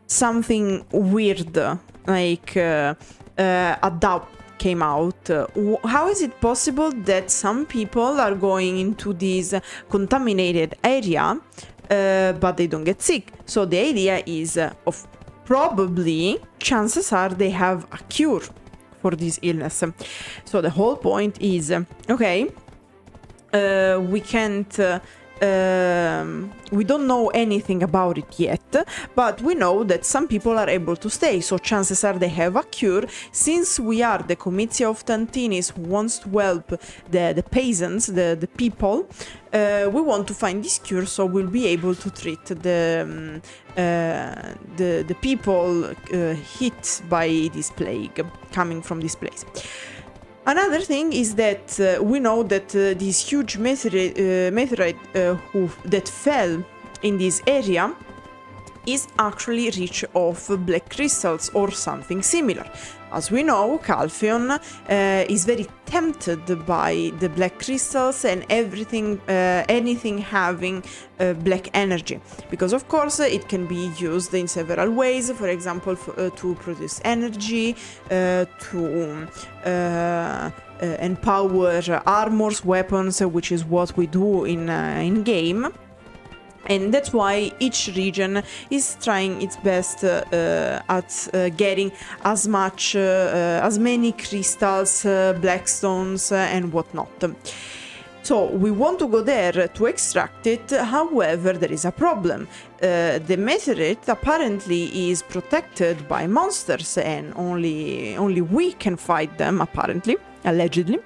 something weird like a doubt came out. How is it possible that some people are going into this contaminated area but they don't get sick? So the idea is of probably chances are they have a cure for this illness. So the whole point is okay, we can't we don't know anything about it yet, but we know that some people are able to stay, so chances are they have a cure. Since we are the Comitia of Tantinis who wants to help the peasants, the people, we want to find this cure so we'll be able to treat the people hit by this plague coming from this place. Another thing is that we know that this huge meteorite that fell in this area is actually rich of black crystals or something similar. As we know, Calpheon is very tempted by the black crystals and everything, anything having black energy, because of course it can be used in several ways. For example, to produce energy, to empower armors, weapons, which is what we do in game. And that's why each region is trying its best at getting as many crystals, blackstones, and whatnot. So we want to go there to extract it. However, there is a problem. The meteorite apparently is protected by monsters, and only we can fight them. Apparently, allegedly.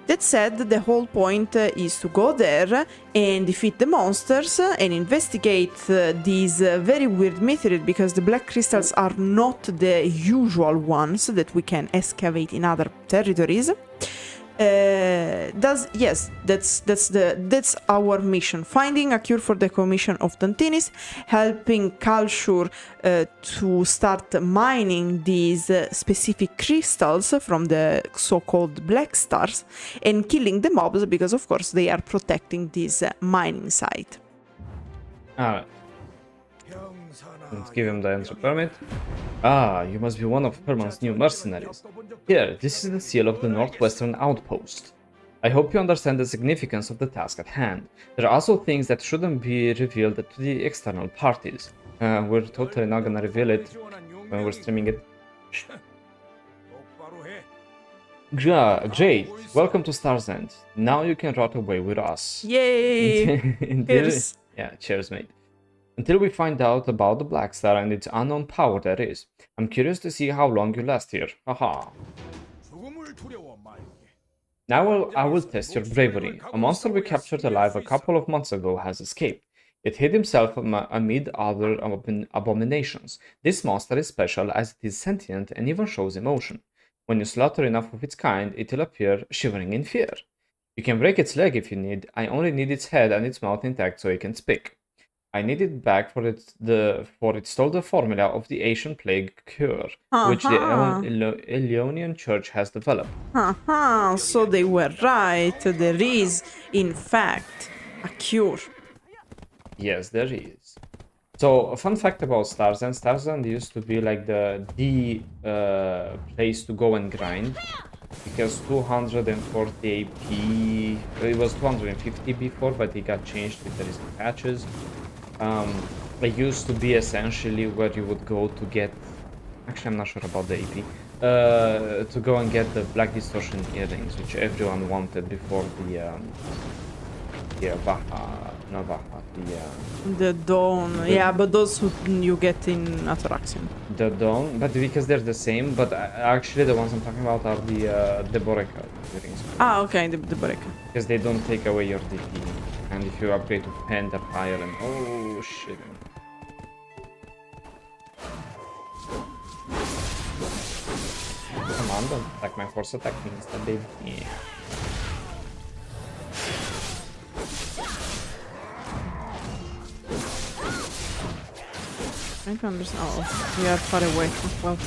That said, the whole point is to go there and defeat the monsters and investigate these very weird meteorites, because the black crystals are not the usual ones that we can excavate in other territories. That's our mission: finding a cure for the Comitia of Tantinis, helping Kalshur to start mining these specific crystals from the so-called black stars, and killing the mobs, because of course they are protecting this mining site. Alright. Let's give him the entry permit. Ah, you must be one of Herman's new mercenaries. Here, this is the seal of the Northwestern Outpost. I hope you understand the significance of the task at hand. There are also things that shouldn't be revealed to the external parties. We're totally not gonna reveal it when we're streaming it. Great, welcome to Star's End. Now you can rot away with us. Yay! Cheers. Yeah, cheers, mate. Until we find out about the Black Star and its unknown power there is. I'm curious to see how long you last here. Haha. Now I will test your bravery. A monster we captured alive a couple of months ago has escaped. It hid himself amid other abominations. This monster is special as it is sentient and even shows emotion. When you slaughter enough of its kind, it will appear shivering in fear. You can break its leg if you need. I only need its head and its mouth intact so it can speak. I need it back for it stole the formula of the Ashen Plague cure, which the Ionian Church has developed. So they were right. There is, in fact, a cure. Yes, there is. So, a fun fact about Star's End. Star's End used to be like the place to go and grind, because 240 AP, it was 250 before, but it got changed with the recent patches. It used to be essentially where you would go to get, actually I'm not sure about the AP, to go and get the Black Distortion earrings, which everyone wanted before the Nova, The Dawn. Yeah, but those who you get in Ataraxian. the Dawn, but because they're the same, but actually the ones I'm talking about are the Boreka rings. Ah, okay, the break. Because they don't take away your DP. And if you upgrade to pen, they're higher and oh shit. Come on, don't attack my force attack me instead, baby. Yeah. I don't understand. Oh, we are far away. Oh, well.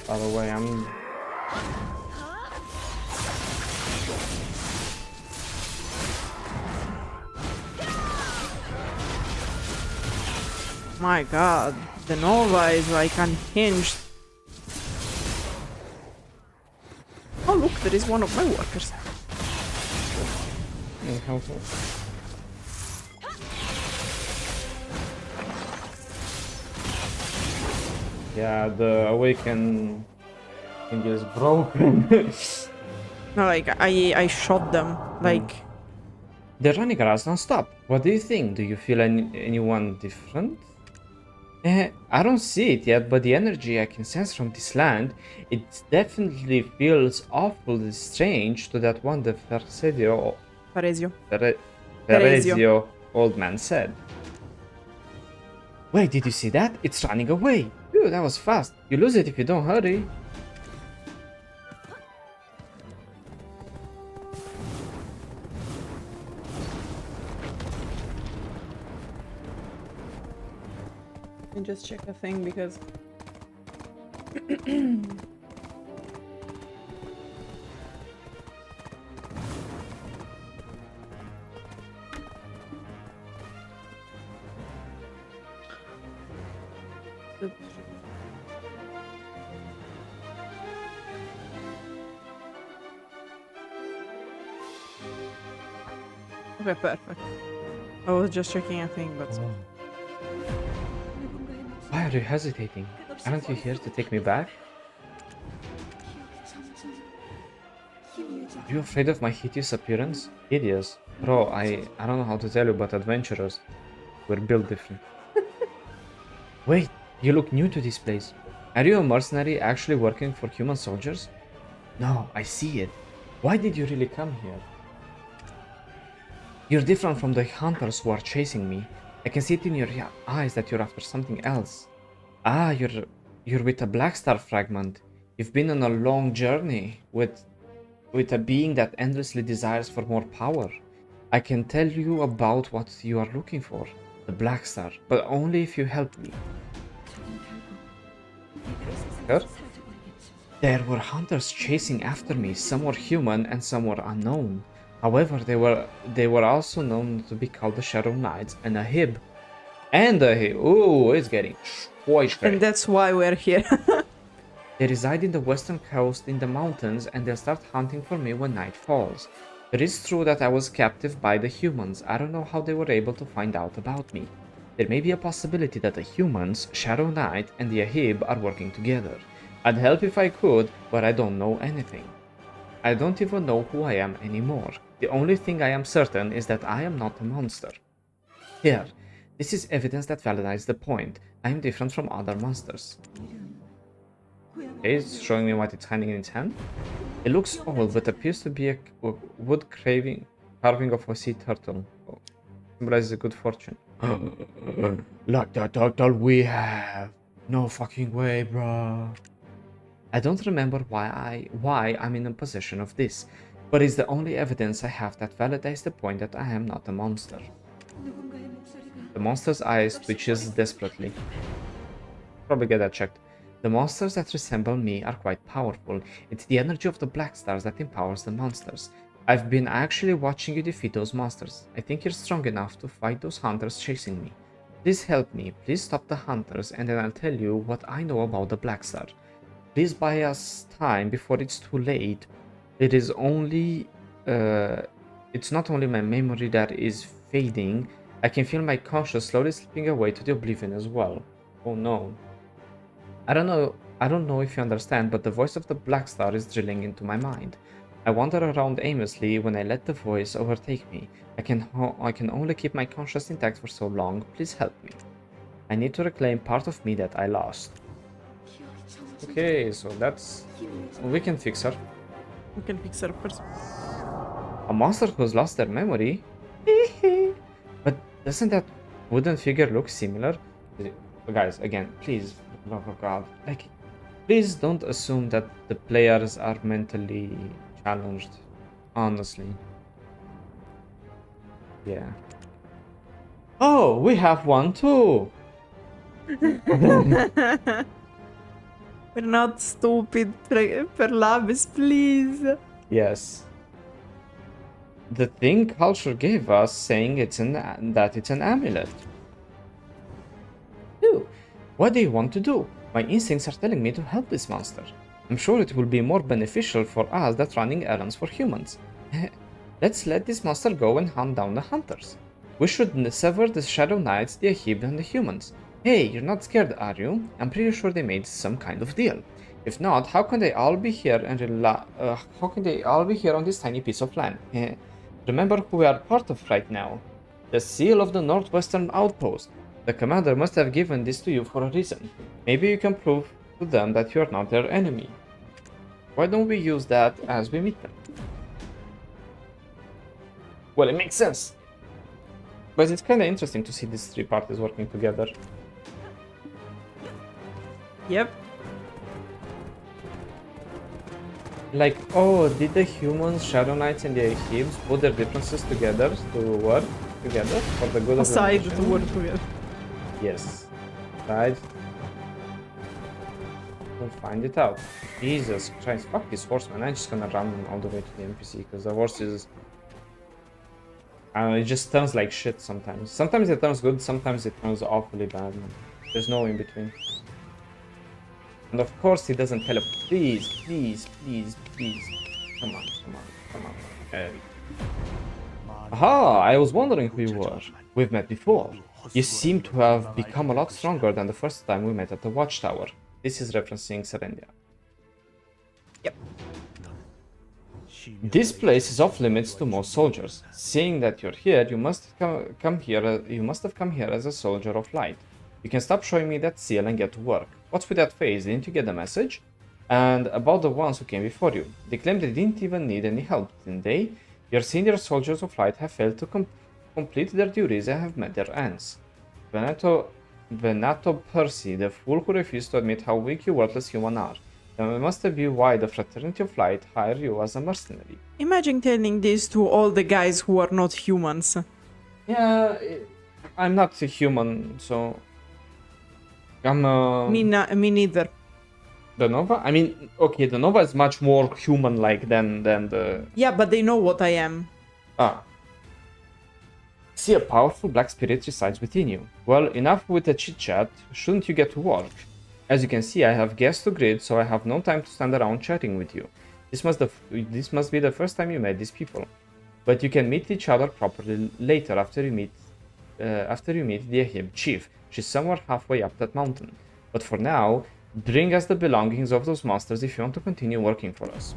By the way, I'm... My god, the Nova is like unhinged. Oh look, there is one of my workers. Helpful. Yeah, the awaken thing is broken. No, like I shot them. Like They're running around non-stop. What do you think? Do you feel anyone different? I don't see it yet, but the energy I can sense from this land, it definitely feels awfully strange to that one the Paresio. Ferezio old man said. Wait, did you see that? It's running away. Phew, that was fast. You lose it if you don't hurry. Let me just check a thing because okay, perfect. I was just checking a thing, but Why are you hesitating? Aren't you here to take me back? Are you afraid of my hideous appearance? Hideous? Bro, I don't know how to tell you, but adventurers, we're built different. Wait, you look new to this place. Are you a mercenary actually working for human soldiers? No, I see it. Why did you really come here? You're different from the hunters who are chasing me. I can see it in your eyes that you're after something else. Ah, you're with a Black Star fragment. You've been on a long journey with a being that endlessly desires for more power. I can tell you about what you are looking for, the Black Star, but only if you help me. Sure? There were hunters chasing after me. Some were human and some were unknown. However, they were also known to be called the Shadow Knights and Ahib. And Ahib. Ooh, it's getting quite great. and that's why we're here. They reside in the western coast in the mountains and they'll start hunting for me when night falls. It is true that I was captive by the humans. I don't know how they were able to find out about me. There may be a possibility that the humans, Shadow Knight, and the Ahib are working together. I'd help if I could, but I don't know anything. I don't even know who I am anymore. The only thing I am certain is that I am not a monster. Here, this is evidence that validates the point. I am different from other monsters. Okay, it's showing me what it's hiding in its hand. It looks old, but appears to be a wood carving of a sea turtle. Oh, symbolizes a good fortune. Like the turtle we have. No fucking way, bro. I don't remember why I'm in a possession of this, but it's the only evidence I have that validates the point that I am not a monster. The monster's eyes twitches desperately. Probably get that checked. The monsters that resemble me are quite powerful. It's the energy of the Black Stars that empowers the monsters. I've been actually watching you defeat those monsters. I think you're strong enough to fight those hunters chasing me. Please help me. Please stop the hunters and then I'll tell you what I know about the Black Star. Please buy us time before it's too late. It is only... it's not only my memory that is fading. I can feel my conscience slowly slipping away to the oblivion as well. Oh no. I don't know if you understand, but the voice of the Black Star is drilling into my mind. I wander around aimlessly when I let the voice overtake me. I can only keep my conscience intact for so long. Please help me. I need to reclaim part of me that I lost. Okay, so that's... we can fix her. We can fix her first. A monster who's lost their memory? But doesn't that wooden figure look similar? Guys, again, please, for the love of God, like, please don't assume that the players are mentally challenged. Honestly. Yeah. Oh, we have one too! We're not stupid, Perlabis, please. Yes. The thing Kalshur gave us, saying that it's an amulet. Ew. What do you want to do? My instincts are telling me to help this monster. I'm sure it will be more beneficial for us than running errands for humans. Let's let this monster go and hunt down the hunters. We should sever the Shadow Knights, the Ahib, and the humans. Hey, you're not scared, are you? I'm pretty sure they made some kind of deal. If not, how can they all be here on this tiny piece of land? Remember who we are part of right now. The seal of the Northwestern Outpost. The commander must have given this to you for a reason. Maybe you can prove to them that you are not their enemy. Why don't we use that as we meet them? Well, it makes sense. But it's kind of interesting to see these three parties working together. Yep. Like, oh, did the humans, Shadow Knights, and the Ahibs put their differences together to work together for the good of the nation? To work together. Yes. Right. We'll find it out. Jesus Christ, fuck this horse, man. I'm just gonna run all the way to the NPC because the horse is... it just turns like shit sometimes. Sometimes it turns good, sometimes it turns awfully bad, man. There's no in between. And of course he doesn't teleport. Please, please, please, please. Come on, come on, come on. Hey. Aha, I was wondering who you were. We've met before. You seem to have become a lot stronger than the first time we met at the Watchtower. This is referencing Serendia. Yep. This place is off limits to most soldiers. Seeing that you're here, you must have come here as a soldier of light. You can stop showing me that seal and get to work. What's with that face? Didn't you get the message? And about the ones who came before you. They claimed they didn't even need any help, didn't they? Your senior soldiers of light have failed to complete their duties and have met their ends. Venato Percy, the fool who refused to admit how weak you worthless human are. That must be why the Fraternity of Light hired you as a mercenary. Imagine telling this to all the guys who are not humans. Yeah, I'm not a human, so... I'm Me neither. The Nova? I mean, okay, the Nova is much more human-like than the... Yeah, but they know what I am. Ah. See, a powerful black spirit resides within you. Well, enough with the chit-chat, shouldn't you get to work? As you can see, I have guests to greet, so I have no time to stand around chatting with you. This must be the first time you met these people. But you can meet each other properly later after you meet the Ahib chief. She's somewhere halfway up that mountain. But for now, bring us the belongings of those monsters if you want to continue working for us.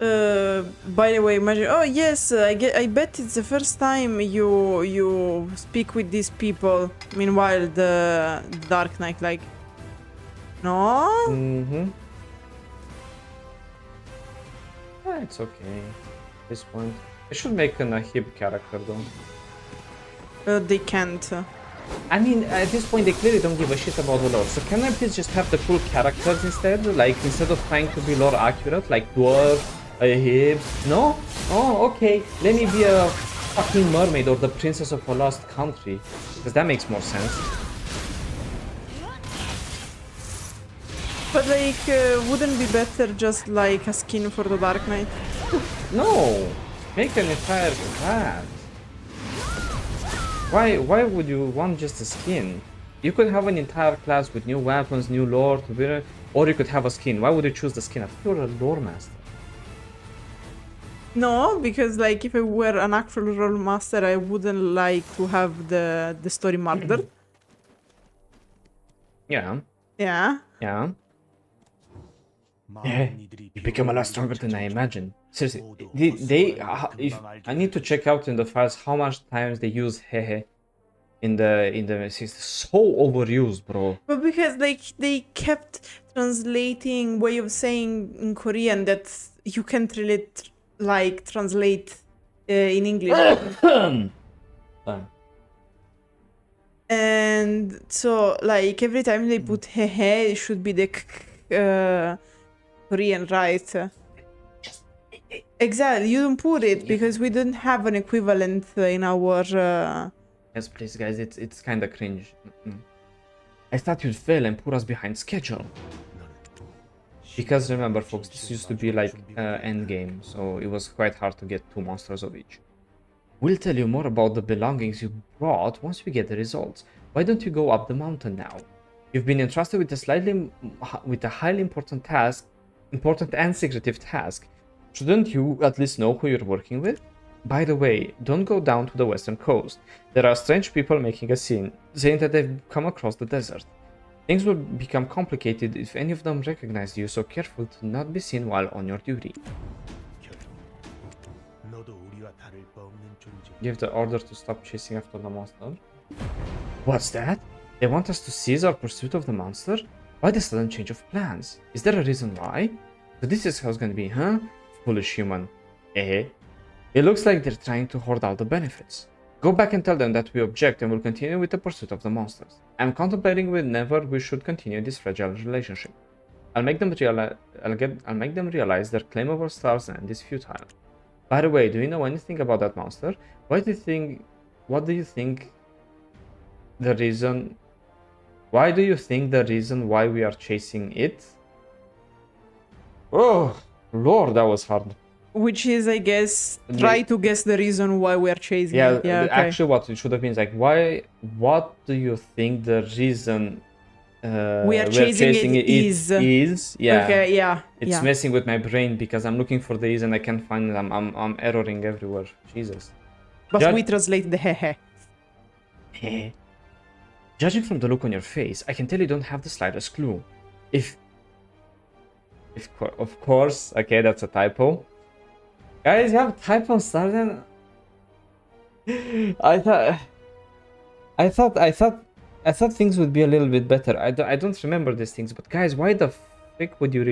By the way, imagine. Oh yes, I bet it's the first time you speak with these people. Meanwhile, the Dark Knight, like, no. Yeah, it's okay. At this point, I should make an Ahib character though. They can't. I mean, at this point, they clearly don't give a shit about the lore. So can I please just have the cool characters instead? Like, instead of trying to be lore accurate, like dwarf, Ahib. No? Oh, okay. Let me be a fucking mermaid or the princess of a lost country. Because that makes more sense. But like, wouldn't be better just like a skin for the Dark Knight? No! Make an entire class. Why would you want just a skin? You could have an entire class with new weapons, new lore, or you could have a skin. Why would you choose the skin? I thought you're a lore master. No, because like if I were an actual role master, I wouldn't like to have the story murdered. Yeah. Yeah. Yeah. Yeah, you become a lot stronger than I imagined. Seriously, if I need to check out in the files how much times they use hehe in the it's so overused, bro. But because they kept translating way of saying in Korean that you can't really translate in English. Sorry. And so like every time they put hehe, it should be the Korean, right? Exactly, you don't put it because we don't have an equivalent in our. Yes, please, guys. It's kind of cringe. I thought you'd fail and put us behind schedule. Because remember, folks, this used to be like end game, so it was quite hard to get 2 monsters of each. We'll tell you more about the belongings you brought once we get the results. Why don't you go up the mountain now? You've been entrusted with a highly important and secretive task. Shouldn't you at least know who you're working with? By the way, don't go down to the western coast. There are strange people making a scene, saying that they've come across the desert. Things will become complicated if any of them recognize you, so careful to not be seen while on your duty. Give the order to stop chasing after the monster. What's that? They want us to cease our pursuit of the monster? Why the sudden change of plans? Is there a reason why? So this is how it's gonna be, huh? Foolish human. Eh? It looks like they're trying to hoard all the benefits. Go back and tell them that we object and will continue with the pursuit of the monsters. I'm contemplating whenever we should continue this fragile relationship. I'll make them realize their claim over Star's End is futile. By the way, do you know anything about that monster? What do you think the reason why we are chasing it? Oh, Lord, that was hard. Which is, I guess, try to guess the reason why we are chasing it. Yeah, okay. Actually, what it should have been is like, what do you think the reason we are chasing it is? Yeah. Okay, yeah. It's messing with my brain because I'm looking for the is and I can't find it. I'm erroring everywhere. Jesus. But we translate the hehe. Heh. Judging from the look on your face, I can tell you don't have the slightest clue. Of course, okay, that's a typo. Guys, you have typo on Starden? I thought things would be a little bit better. I don't remember these things, but guys, why the frick would you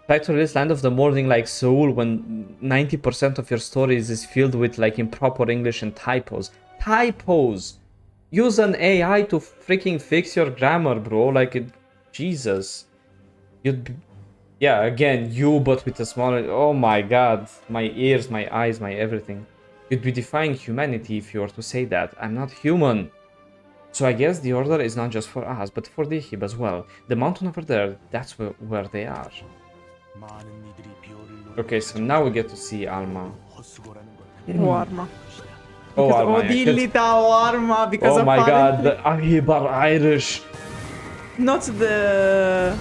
try to release Land of the Morning like Seoul when 90% of your stories is filled with like improper English and typos? Typos! Use an AI to freaking fix your grammar, bro. Jesus. Yeah, again, you, but with a smaller... Oh my god. My ears, my eyes, my everything. You'd be defying humanity if you were to say that. I'm not human. So I guess the order is not just for us, but for the Ahib as well. The mountain over there, that's where they are. Okay, so now we get to see Alma. Arma. Oh, Alma. Arma, because oh my god, the Ahib are Irish. Not the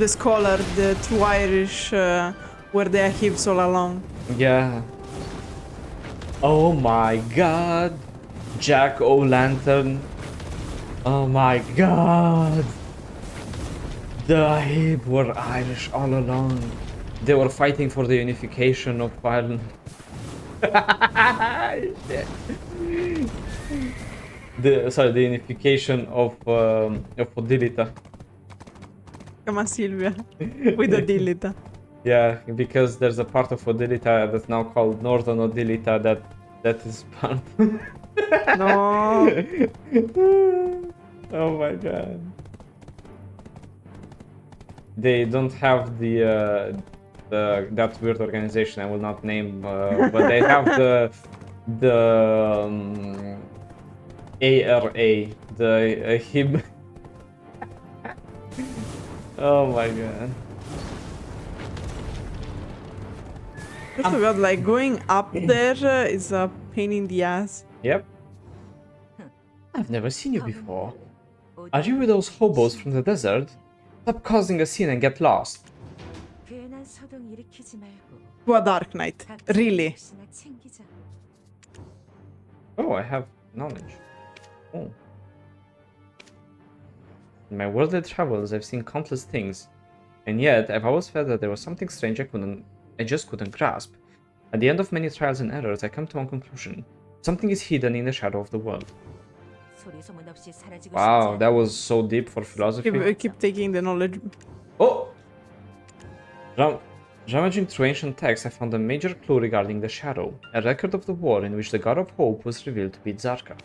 scholar, the true Irish, where the Ahibs all along. Yeah. Oh my god. Jack O'Lantern. Oh my god. The Ahib were Irish all along. They were fighting for the unification of Ireland. the unification of Odilita. Come on, Sylvia. With Odilita. Yeah, because there's a part of Odilita that's now called Northern Odilita that is part. No. Oh my god. They don't have that weird organization I will not name, but they have the ARA, the Ahib. Oh my god. First of all, like going up there is a pain in the ass. Yep. I've never seen you before. Are you with those hobos from the desert? Stop causing a scene and get lost. To a Dark Knight. Really. Oh, I have knowledge. Oh. In my worldly travels, I've seen countless things. And yet, I've always felt that there was something strange I just couldn't grasp. At the end of many trials and errors, I come to one conclusion. Something is hidden in the shadow of the world. Wow, that was so deep for philosophy. Keep taking the knowledge. Oh! Rummaging through ancient texts, I found a major clue regarding the Shadow, a record of the war in which the god of hope was revealed to be Zarka.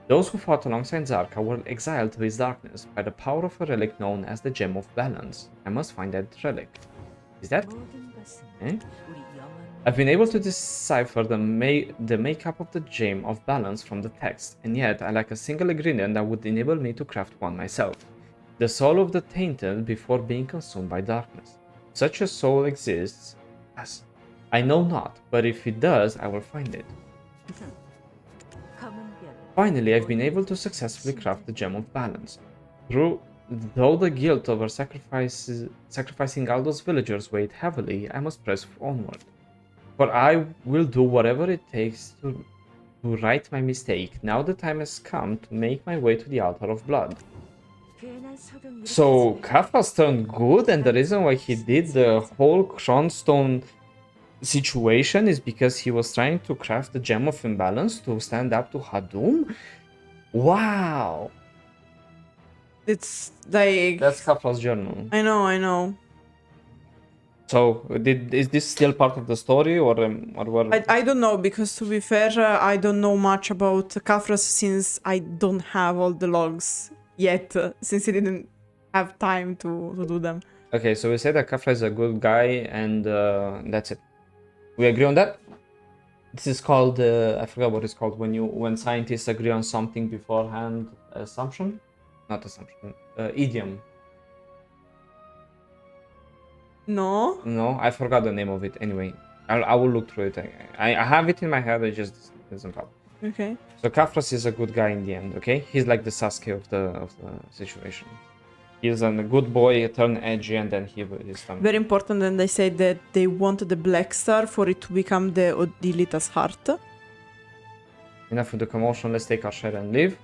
Those who fought alongside Zarka were exiled to his darkness by the power of a relic known as the Gem of Balance. I must find that relic. Is that? Eh? I've been able to decipher the makeup of the Gem of Balance from the text, and yet I lack a single ingredient that would enable me to craft one myself. The soul of the tainted before being consumed by darkness. Such a soul exists, as I know not, but if it does, I will find it. Finally, I've been able to successfully craft the Gem of Balance. Though the guilt over sacrificing all those villagers weighed heavily, I must press onward. For I will do whatever it takes to right my mistake. Now the time has come to make my way to the altar of blood. So Kafra's turned good, and the reason why he did the whole Cronstone situation is because he was trying to craft the Gem of Imbalance to stand up to Hadum? Wow! It's like... That's Kafra's journal. I know. So, is this still part of the story, or what? I don't know, because to be fair, I don't know much about Kafras since I don't have all the logs yet, since he didn't have time to do them. Okay, so we say that Kafra is a good guy, and that's it. We agree on that? This is called, I forgot what it's called, when scientists agree on something beforehand. Assumption? Not assumption. Idiom. No? No, I forgot the name of it. Anyway, I will look through it. I have it in my head, it just doesn't pop. Okay. So Kafras is a good guy in the end, okay? He's like the Sasuke of the situation. He's a good boy, turned edgy, and then he is done. Very important, and they say that they want the Black Star for it to become the Odilita's heart. Enough with the commotion, let's take our share and leave.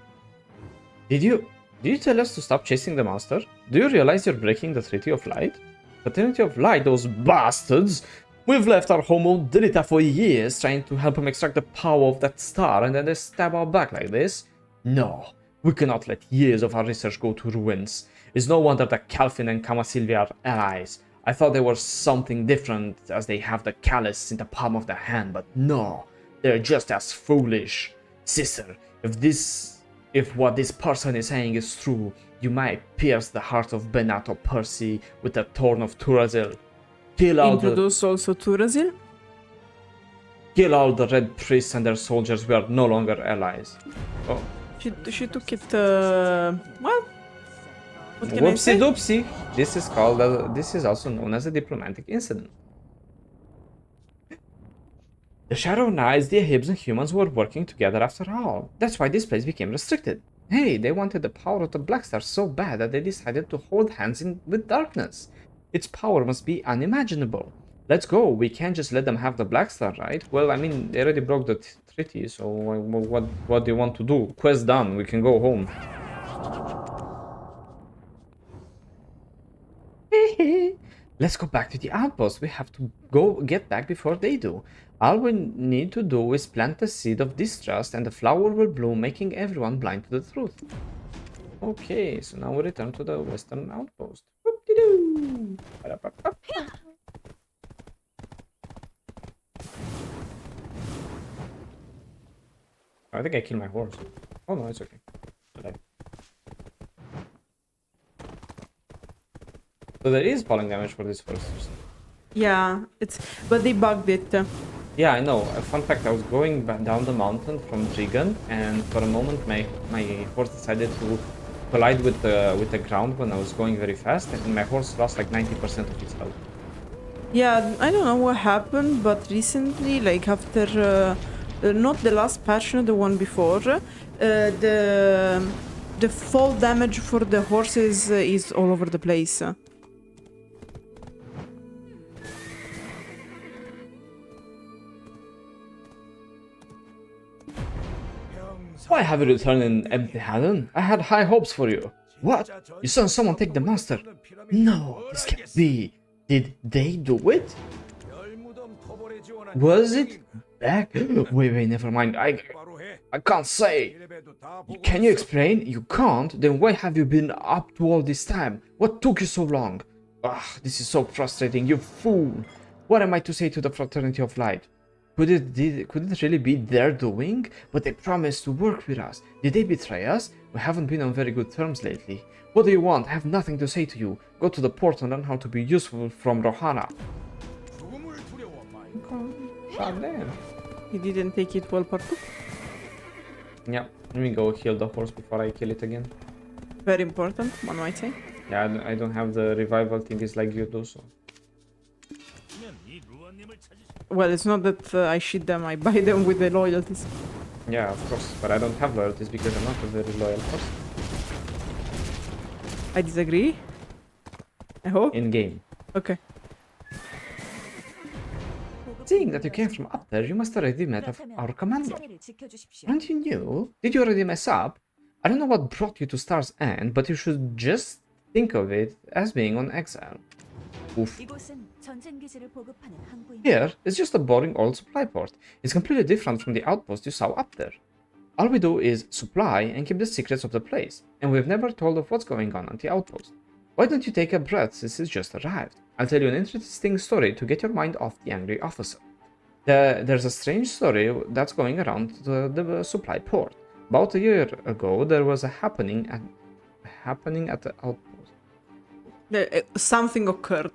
Did you tell us to stop chasing the monster? Do you realize you're breaking the Treaty of Light? Fraternity of Light, those bastards! We've left our home Odilita for years trying to help him extract the power of that star, and then they stab our back like this? No, we cannot let years of our research go to ruins. It's no wonder that Calpheon and Kamasilvia are allies. I thought they were something different, as they have the callus in the palm of their hand, but no, they're just as foolish. Sister, if what this person is saying is true, you might pierce the heart of Benato Percy with the Thorn of Turazil. Introduce also Turazil? Kill all the Red Priests and their soldiers. We are no longer allies. Oh. She took it, well... What can I say? Whoopsie doopsie. This is also known as a diplomatic incident. The Shadow Knights, the Ahibs, and humans were working together after all. That's why this place became restricted. Hey, they wanted the power of the Black Star so bad that they decided to hold hands with darkness. Its power must be unimaginable. Let's go. We can't just let them have the Black Star, right? Well, I mean, they already broke the treaty, so what do you want to do? Quest done. We can go home. Let's go back to the outpost. We have to go get back before they do. All we need to do is plant the seed of distrust, and the flower will bloom, making everyone blind to the truth. Okay, so now we return to the western outpost. Whoop-de-doo. I think I killed my horse. Oh no, it's okay. So there is falling damage for this horse. Yeah, but they bugged it. Yeah, I know. A fun fact, I was going down the mountain from Drieghan, and for a moment my horse decided to collide with the ground when I was going very fast, and my horse lost like 90% of its health. Yeah, I don't know what happened, but recently, like after not the last patch, not the one before, the fall damage for the horses is all over the place. Why have you returned empty-handed? I had high hopes for you. What? You saw someone take the monster? No, this can't be. Did they do it? Was it back? Wait, never mind. I can't say. Can you explain? You can't? Then why have you been up to all this time? What took you so long? Ah, this is so frustrating, you fool. What am I to say to the Fraternity of Light? Could it really be their doing? But they promised to work with us. Did they betray us? We haven't been on very good terms lately. What do you want? I have nothing to say to you. Go to the port and learn how to be useful from Rohana. God damn. He didn't take it well, part 2. Yeah, let me go heal the horse before I kill it again. Very important, one might say. Yeah, I don't have the revival thingies like you do, so. Well, it's not that I shit them, I buy them with the loyalties. Yeah, of course, but I don't have loyalties because I'm not a very loyal person. I disagree. I hope. In game. Okay. Seeing that you came from up there, you must already met our commander. Aren't you new? Did you already mess up? I don't know what brought you to Star's End, but you should just think of it as being on exile. Oof. Here, it's just a boring old supply port. It's completely different from the outpost you saw up there. All we do is supply and keep the secrets of the place, and we've never told of what's going on at the outpost. Why don't you take a breath since it's just arrived? I'll tell you an interesting story to get your mind off the angry officer. There's a strange story that's going around the supply port. About a year ago, there was a happening at the outpost. Something occurred.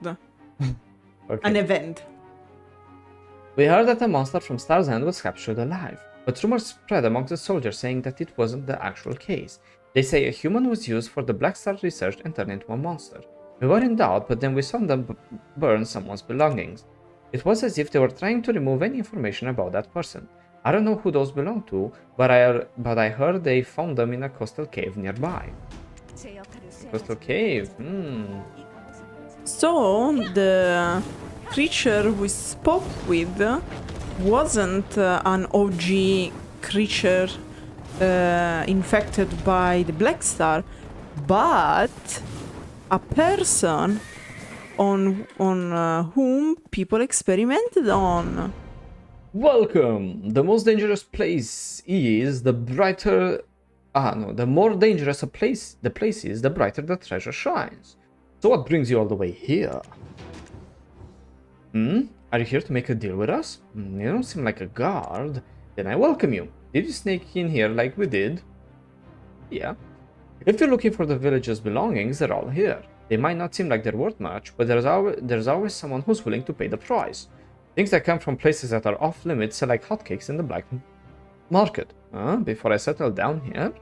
Okay. An event. We heard that a monster from Star's End was captured alive, but rumors spread amongst the soldiers saying that it wasn't the actual case. They say a human was used for the Black Star research and turned into a monster. We were in doubt, but then we saw them burn someone's belongings. It was as if they were trying to remove any information about that person. I don't know who those belong to, but I heard they found them in a coastal cave nearby. Coastal cave? So, the creature we spoke with wasn't an OG creature infected by the Black Star, but a person on whom people experimented on. Welcome! The most dangerous place is, the brighter... the more dangerous the place is, the brighter the treasure shines. So what brings you all the way here? Are you here to make a deal with us? You don't seem like a guard. Then I welcome you. Did you sneak in here like we did? Yeah. If you're looking for the village's belongings, they're all here. They might not seem like they're worth much, but there's always someone who's willing to pay the price. Things that come from places that are off limits sell like hotcakes in the black market. Before I settled down here,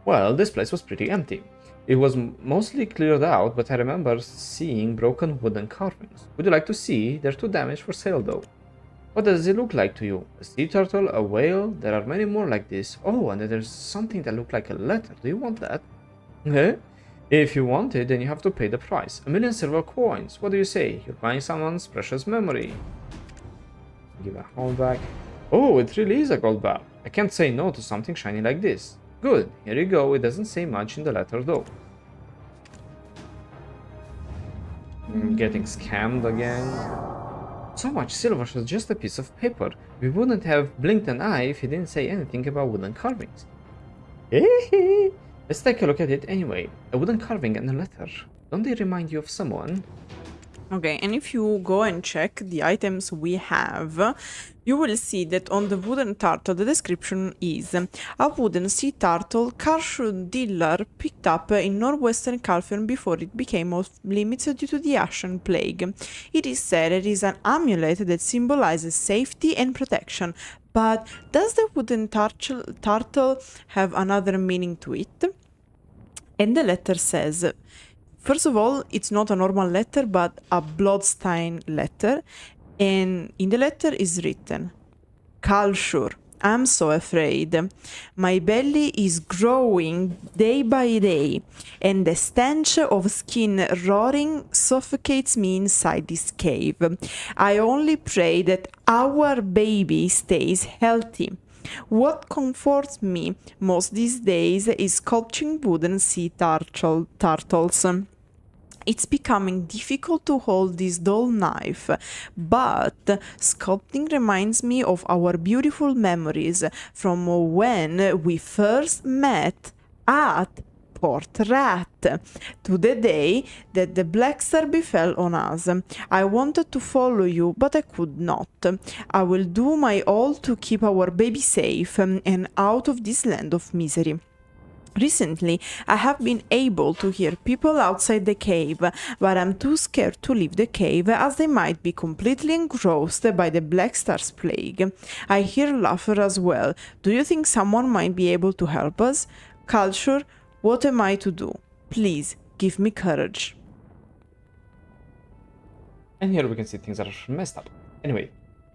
well, this place was pretty empty. It was mostly cleared out, but I remember seeing broken wooden carvings. Would you like to see? They're too damaged for sale though. What does it look like to you? A sea turtle? A whale? There are many more like this. Oh, and there's something that looked like a letter. Do you want that? Okay. If you want it, then you have to pay the price. 1,000,000 silver coins. What do you say? You're buying someone's precious memory. Give a hold back. Oh, it really is a gold bar. I can't say no to something shiny like this. Good. Here you go. It doesn't say much in the letter though. Getting scammed again. So much silver for just a piece of paper. We wouldn't have blinked an eye if he didn't say anything about wooden carvings. Let's take a look at it anyway. A wooden carving and a letter. Don't they remind you of someone? Okay, and if you go and check the items we have, you will see that on the wooden turtle the description is a wooden sea turtle Kalshur dealer picked up in northwestern Calpheon before it became off limits due to the Ashen Plague. It is said it is an amulet that symbolizes safety and protection, but does the wooden turtle have another meaning to it? And the letter says, first of all, it's not a normal letter, but a bloodstained letter. And in the letter is written, Kalshur, I'm so afraid. My belly is growing day by day, and the stench of skin rotting suffocates me inside this cave. I only pray that our baby stays healthy. What comforts me most these days is sculpting wooden sea turtles. It's becoming difficult to hold this dull knife, but sculpting reminds me of our beautiful memories from when we first met at Port Rat, to the day that the Black Star befell on us. I wanted to follow you, but I could not. I will do my all to keep our baby safe and out of this land of misery. Recently, I have been able to hear people outside the cave, but I'm too scared to leave the cave as they might be completely engrossed by the Black Star's plague. I hear laughter as well. Do you think someone might be able to help us? Kalshur, what am I to do? Please, give me courage. And here we can see things are messed up. Anyway,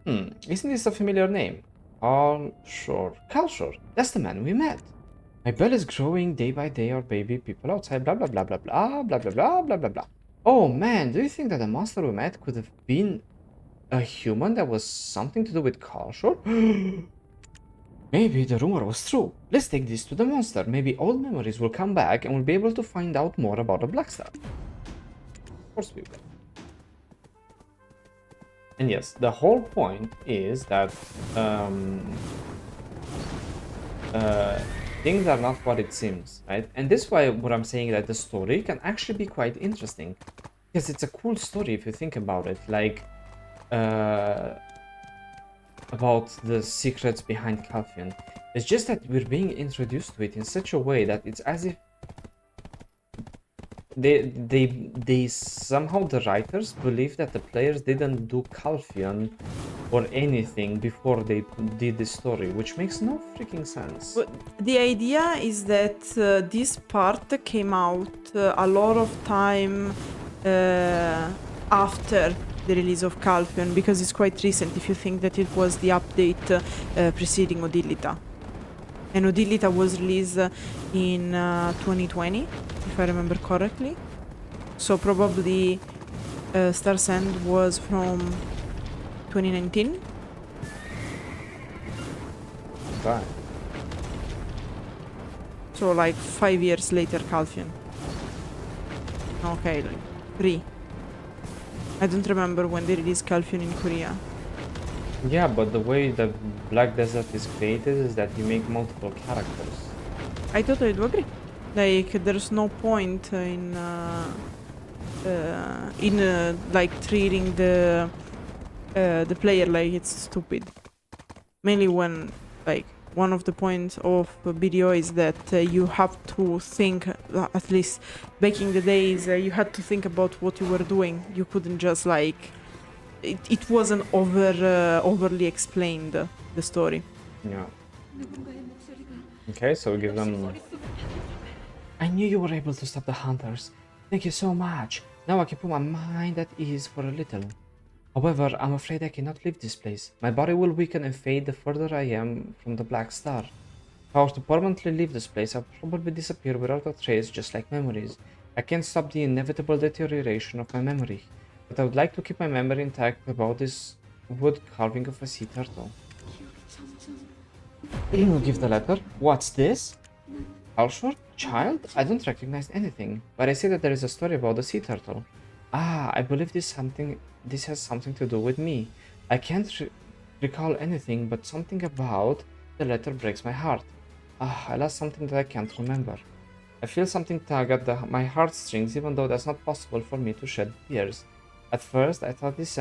isn't this a familiar name? Kalshur. Kalshur, that's the man we met. My belly is growing day by day, our baby, people outside, blah blah blah blah blah blah blah blah blah blah blah. Oh man, do you think that the monster we met could have been a human that was something to do with Kalshur? Maybe the rumor was true. Let's take this to the monster. Maybe old memories will come back and we'll be able to find out more about the Black Star. Of course we will. And yes, the whole point is that things are not what it seems, right? And this is why what I'm saying that the story can actually be quite interesting, because it's a cool story if you think about it, like about the secrets behind Calpheon. It's just that we're being introduced to it in such a way that it's as if they somehow, the writers believe that the players didn't do Calpheon or anything before they did the story, which makes no freaking sense. But the idea is that this part came out a lot of time after the release of Calpheon, because it's quite recent if you think that it was the update preceding Odilita. And Odilita was released in 2020, if I remember correctly. So probably Star's End was from 2019. Right. So like 5 years later, Calpheon. Okay, like 3. I don't remember when they released Calpheon in Korea. Yeah, but the way the Black Desert is created is that you make multiple characters. I totally do agree. Like, there's no point in like treating the player like it's stupid. Mainly when, like, one of the points of BDO is that you have to think, at least back in the days, you had to think about what you were doing. You couldn't just like, it wasn't overly explained, the story. Yeah. Okay, so we give them... I knew you were able to stop the hunters. Thank you so much. Now I can put my mind at ease for a little. However, I'm afraid I cannot leave this place. My body will weaken and fade the further I am from the Black Star. If I were to permanently leave this place, I'll probably disappear without a trace, just like memories. I can't stop the inevitable deterioration of my memory, but I would like to keep my memory intact about this wood carving of a sea turtle. Give the letter. What's this? Kalshur? Child? I don't recognize anything, but I see that there is a story about the sea turtle. Ah, I believe this has something to do with me. I can't recall anything, but something about the letter breaks my heart. Ah, I lost something that I can't remember. I feel something tug at my heartstrings, even though that's not possible for me to shed tears. At first, I thought this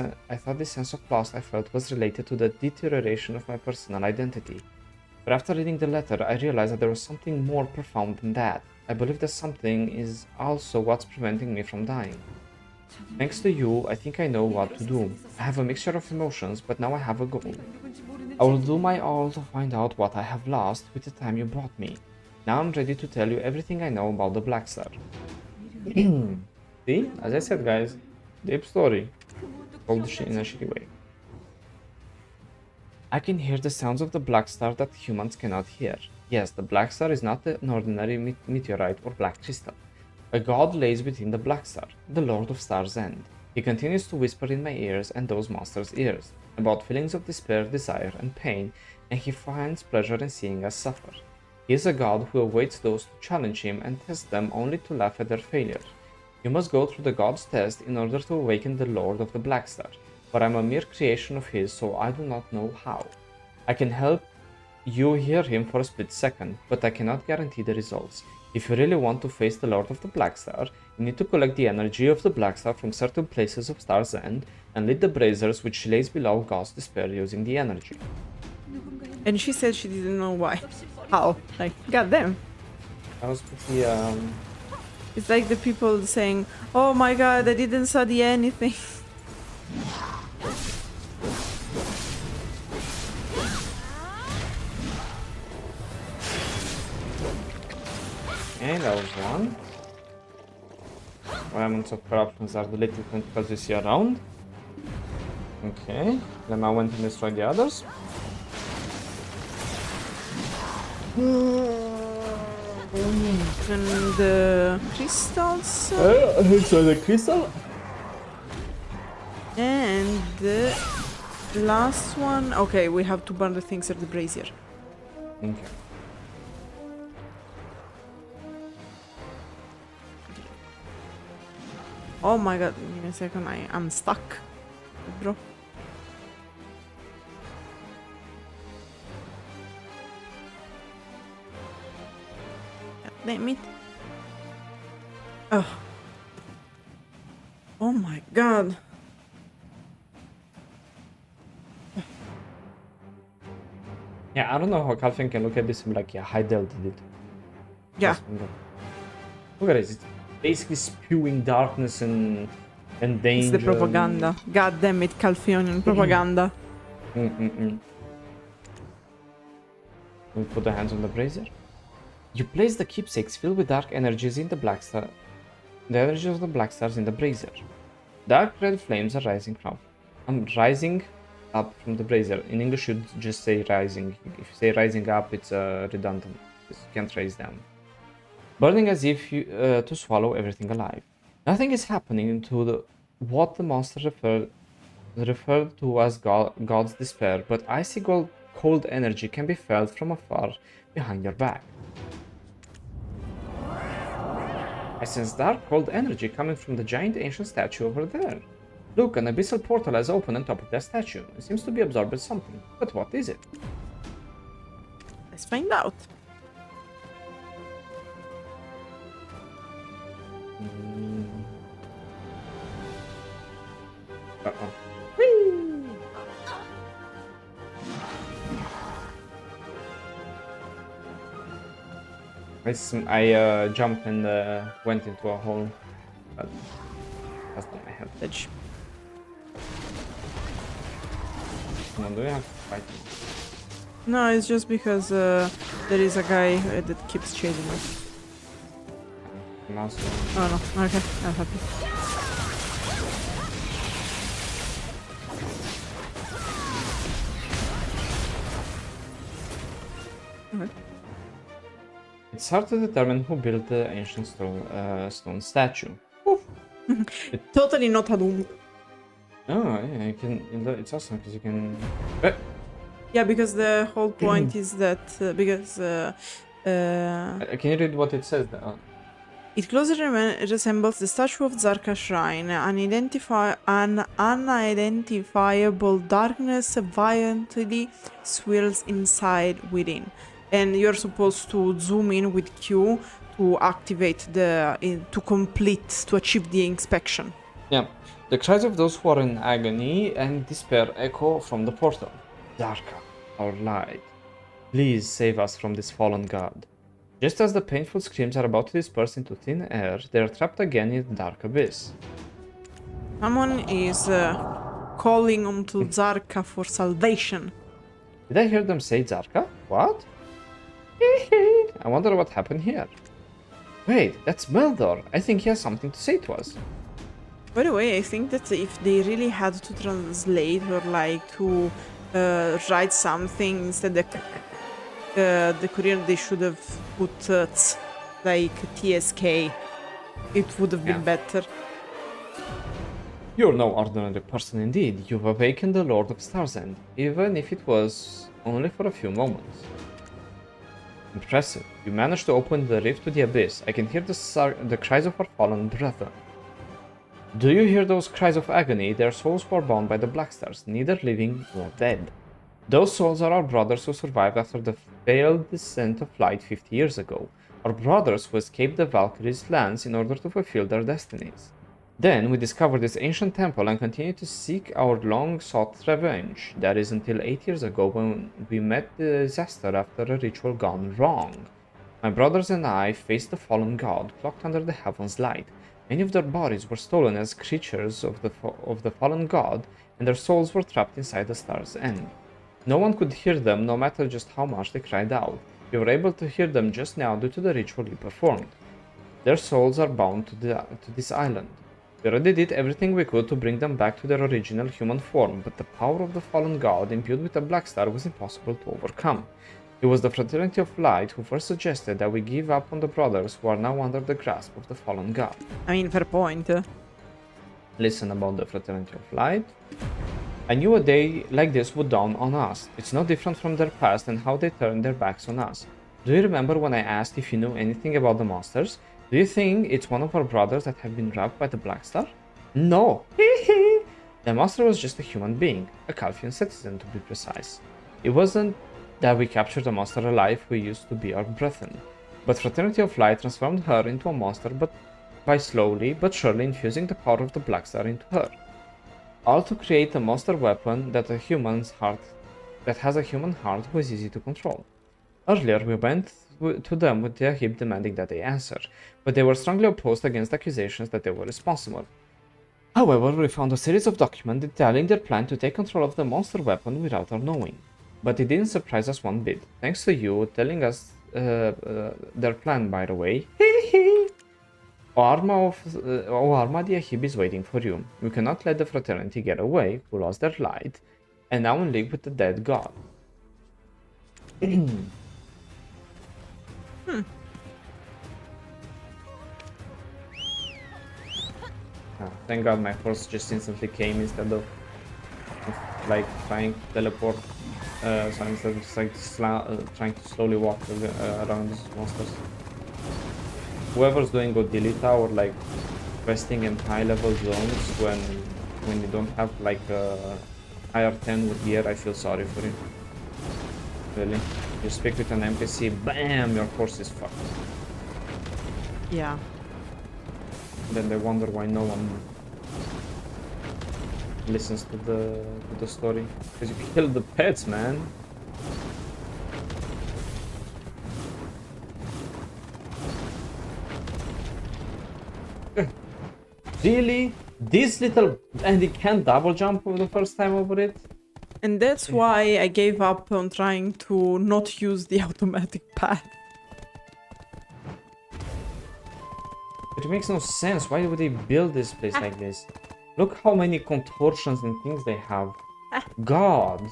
sense of loss I felt was related to the deterioration of my personal identity. But after reading the letter, I realized that there was something more profound than that. I believe that something is also what's preventing me from dying. Thanks to you, I think I know what to do. I have a mixture of emotions, but now I have a goal. I will do my all to find out what I have lost with the time you brought me. Now I'm ready to tell you everything I know about the Black Star. See? As I said, guys, deep story. Told in a shitty way. I can hear the sounds of the Black Star that humans cannot hear. Yes, the Black Star is not an ordinary meteorite or black crystal. A god lays within the Black Star, the Lord of Star's End. He continues to whisper in my ears and those monsters' ears, about feelings of despair, desire, and pain, and he finds pleasure in seeing us suffer. He is a god who awaits those who challenge him and test them only to laugh at their failure. You must go through the god's test in order to awaken the Lord of the Black Star, but I'm a mere creation of his, so I do not know how. I can help you hear him for a split second, but I cannot guarantee the results. If you really want to face the Lord of the Black Star, you need to collect the energy of the Black Star from certain places of Star's End and lit the braziers which lays below God's Despair using the energy. And she said she didn't know why. How? Like, goddamn. That was pretty, It's like the people saying, oh my god, I didn't study anything. Okay, that was one. Remnants of corruptions are the little tentacles you see around. Okay, Lema went and destroyed the others. And the crystals. So the crystal? And the last one. Okay, we have to burn the things at the brazier. Okay. Oh my god, give me a second, I'm stuck, bro. God damn it. Oh. Oh my god. Yeah, I don't know how Calpheon can look at this and be like, yeah, Heidel did it. Yeah. Look at this, it's basically spewing darkness and danger. It's the propaganda. God damn it, Calpheonian propaganda. We put the hands on the brazier. You place the keepsakes filled with dark energies in the Black Star. The energies of the Black Stars in the brazier. Dark red flames are rising from. Rising up from the brazier. In English, you'd just say rising. If you say rising up, it's redundant. You can't raise down. Burning as if you, to swallow everything alive. Nothing is happening to what the monster referred to as God's Despair, but icy cold energy can be felt from afar behind your back. I sense dark cold energy coming from the giant ancient statue over there. Look, an abyssal portal has opened on top of that statue. It seems to be absorbed by something, but what is it? Let's find out. Uh-oh. I jumped and went into a hole. But that's not my head. Edge. Come on, do we have to fight? No, it's just because there is a guy that keeps chasing us. Mouse. Oh no, okay, I'm happy. Okay. It's hard to determine who built the ancient stone statue. Totally not a doom. Oh, yeah, you can. It's awesome because you can. Yeah, because the whole point is that because Can you read what it says there? it closely resembles the statue of Zarka Shrine, an unidentifiable darkness violently swirls inside within. And you're supposed to zoom in with Q to activate to achieve the inspection. Yeah. The cries of those who are in agony and despair echo from the portal. Zarka, our light, please save us from this fallen god. Just as the painful screams are about to disperse into thin air, they are trapped again in the dark abyss. Someone is calling onto Zarka for salvation. Did I hear them say Zarka? What? I wonder what happened here. Wait, that's Meldor. I think he has something to say to us. By the way, I think that if they really had to translate or like to write something instead of the Korean, they should have put like TSK. It would have been better. You're no ordinary person indeed. You've awakened the Lord of Stars End, even if it was only for a few moments. Impressive. You managed to open the rift to the abyss. I can hear the cries of our fallen brethren. Do you hear those cries of agony? Their souls were bound by the Black Stars, neither living nor dead. Those souls are our brothers who survived after the failed descent of light 50 years ago. Our brothers who escaped the Valkyries' lands in order to fulfill their destinies. Then we discovered this ancient temple and continued to seek our long-sought revenge. That is until 8 years ago when we met the disaster after a ritual gone wrong. My brothers and I faced the fallen god, cloaked under the heaven's light. Many of their bodies were stolen as creatures of the fallen god, and their souls were trapped inside the star's end. No one could hear them, no matter just how much they cried out. We were able to hear them just now due to the ritual you performed. Their souls are bound to this island. We already did everything we could to bring them back to their original human form, but the power of the fallen god imbued with the Black Star was impossible to overcome. It was the Fraternity of Light who first suggested that we give up on the brothers who are now under the grasp of the fallen god. I mean, fair point. Listen about the Fraternity of Light. I knew a day like this would dawn on us. It's no different from their past and how they turned their backs on us. Do you remember when I asked if you knew anything about the monsters? Do you think it's one of our brothers that have been grabbed by the Black Star? No! The monster was just a human being, a Calpheon citizen to be precise. It wasn't that we captured a monster alive who used to be our brethren, but Fraternity of Light transformed her into a monster by slowly but surely infusing the power of the Black Star into her. All to create a monster weapon that has a human heart who is easy to control. Earlier we went to them with the Ahib demanding that they answer, but they were strongly opposed against accusations that they were responsible. However, we found a series of documents detailing their plan to take control of the monster weapon without our knowing. But it didn't surprise us one bit, thanks to you telling us their plan, by the way. Arma, the Ahib is waiting for you. We cannot let the fraternity get away, who lost their light, and now in league with the dead god. Thank god my horse just instantly came instead of like trying to teleport. So instead of just like trying to slowly walk around these monsters. Whoever's doing Odilita or like resting in high level zones when you don't have like a higher 10 with gear, I feel sorry for you. Really. You speak with an NPC, BAM! Your horse is fucked. Yeah. Then they wonder why no one listens to the story. Because you killed the pets, man. Really? This little... and he can't double jump for the first time over it? And that's why I gave up on trying to not use the automatic path. It makes no sense. Why would they build this place like this? Look how many contortions and things they have. God!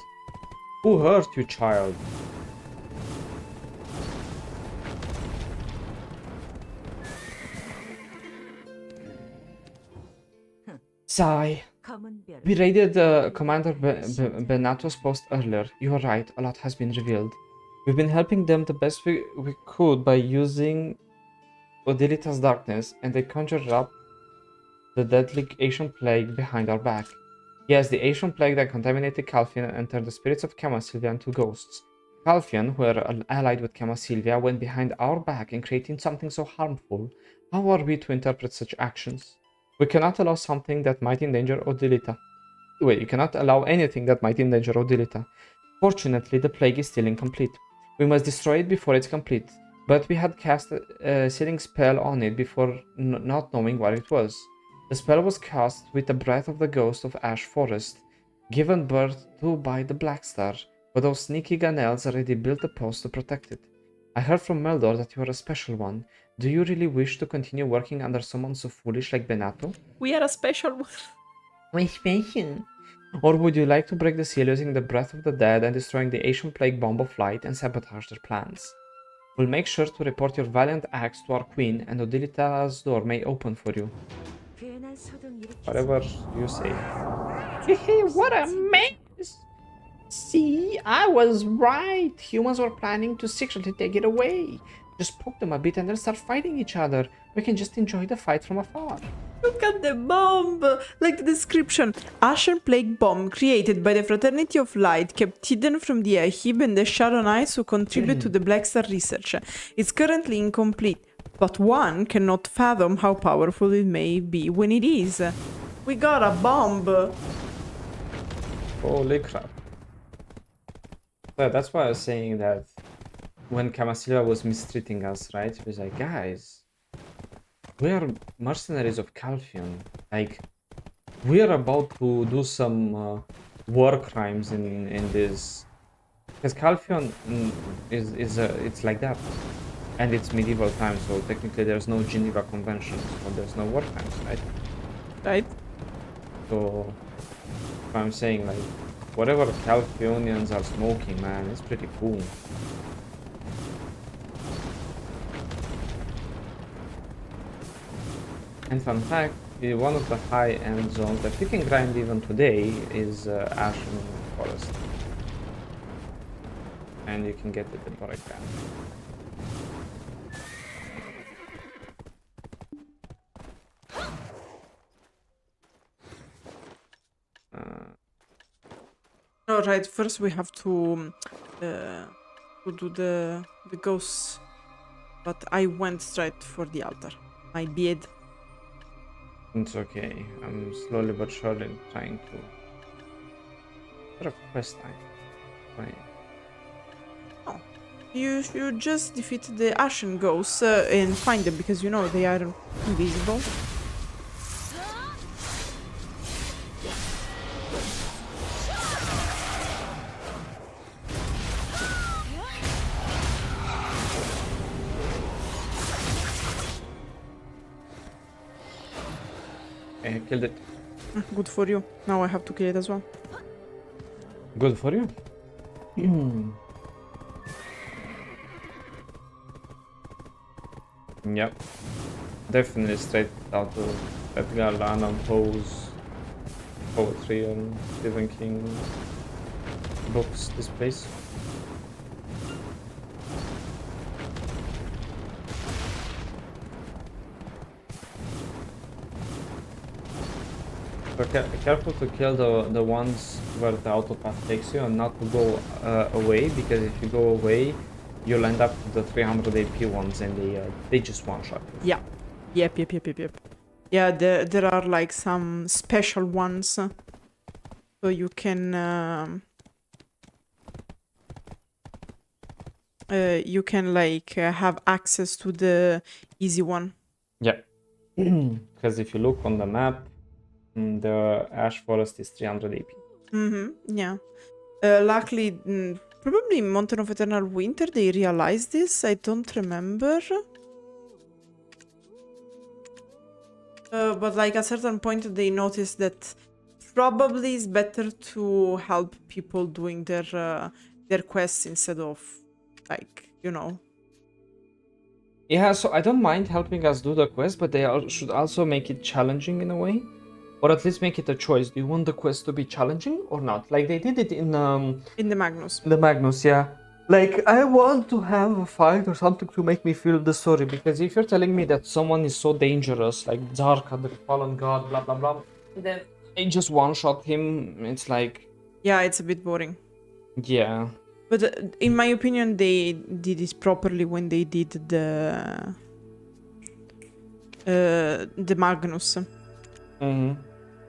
Who hurt you, child? Sigh. We raided Commander Benato's post earlier. You are right, a lot has been revealed. We've been helping them the best we could by using Odilita's darkness, and they conjured up the deadly Ashen Plague behind our back. Yes, the Ashen Plague that contaminated Calpheon and turned the spirits of Camasylvia into ghosts. Calpheon, who are allied with Camasylvia, went behind our back in creating something so harmful. How are we to interpret such actions? We cannot allow something that might endanger Odilita. Wait, you cannot allow anything that might endanger Odilita. Fortunately, the plague is still incomplete. We must destroy it before it's complete. But we had cast a sealing spell on it before not knowing what it was. The spell was cast with the breath of the ghost of Ash Forest, given birth to by the Black Star, but those sneaky Ganels already built a post to protect it. I heard from Meldor that you are a special one. Do you really wish to continue working under someone so foolish like Benato? We are a special one. We're special. Or would you like to break the seal using the breath of the dead and destroying the Ashen Plague bomb of light and sabotage their plans? We'll make sure to report your valiant acts to our queen, and Odilita's door may open for you. Whatever you say. Hey, what a mess! See, I was right. Humans were planning to secretly take it away. Just poke them a bit and they'll start fighting each other. We can just enjoy the fight from afar. Look at the bomb! Like the description. Ashen Plague bomb created by the Fraternity of Light, kept hidden from the Ahib and the Shadow Knights who contribute to the Black Star research. It's currently incomplete, but one cannot fathom how powerful it may be when it is. We got a bomb! Holy crap. So that's why I was saying that when Camasilva was mistreating us, right? He was like, guys, we are mercenaries of Calpheon. Like, we are about to do some war crimes in this. Because Calpheon it's like that. And it's medieval times, so technically there's no Geneva Convention, so there's no war crimes, right? Right? So, I'm saying, like, whatever Calpheonians are smoking, man, it's pretty cool. And fun fact, one of the high-end zones that you can grind even today is Ashen Forest. And you can get it at Drieghan. Alright, first we have to do the ghosts. But I went straight for the altar. My bad. It's okay. I'm slowly but surely trying to... What a quest time. Right. Oh. You just defeat the Ashen ghosts and find them because you know they are invisible. I killed it. Good for you. Now I have to kill it as well. Good for you. Yep. Definitely straight out of Edgar Allan Poe's poetry and Stephen King books, this place. So careful to kill the ones where the autopath takes you and not to go away, because if you go away, you'll end up with the 300 AP ones and they just one-shot you. Yeah. Yep. Yeah, there are like some special ones. So you can like have access to the easy one. Yeah. Because if you look on the map, the Ash Forest is 300 AP. Yeah. Luckily, probably in Mountain of Eternal Winter they realized this. I don't remember. But like at a certain point they noticed that probably it's better to help people doing their quests instead of like, you know. Yeah, so I don't mind helping us do the quest, but they should also make it challenging in a way. Or at least make it a choice. Do you want the quest to be challenging or not? Like they did it in the Magnus. The Magnus, yeah. Like, I want to have a fight or something to make me feel the story. Because if you're telling me that someone is so dangerous, like Zarka, the fallen god, blah blah blah, then they just one-shot him, it's like... Yeah, it's a bit boring. Yeah. But in my opinion, they did this properly when they did the Magnus.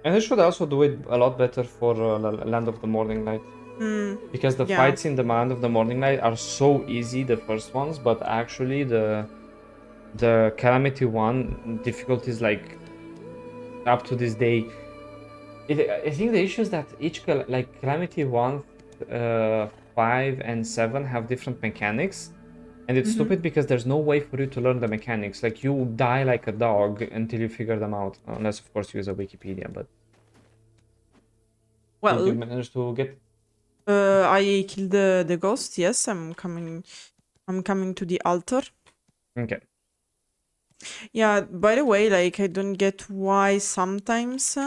And they should also do it a lot better for Land of the Morning Light. Because the fights in the Land of the Morning Light are so easy, the first ones, but actually the Calamity one difficulty is like up to this day. I think the issue is that each like Calamity 1, 5 and 7 have different mechanics. And it's stupid because there's no way for you to learn the mechanics. Like, you die like a dog until you figure them out. Unless, of course, you use a Wikipedia, but... Well... Did you manage to get... I killed the ghost, yes. I'm coming to the altar. Okay. Yeah, by the way, like, I don't get why sometimes,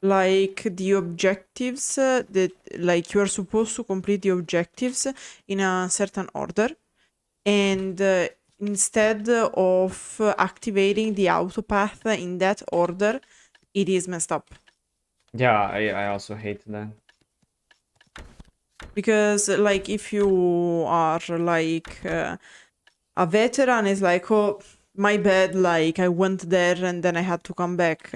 like, the objectives that, like, you are supposed to complete the objectives in a certain order, and instead of activating the autopath in that order, it is messed up. Yeah, I also hate that. Because, like, if you are, like, a veteran is like, oh, my bad, like, I went there and then I had to come back.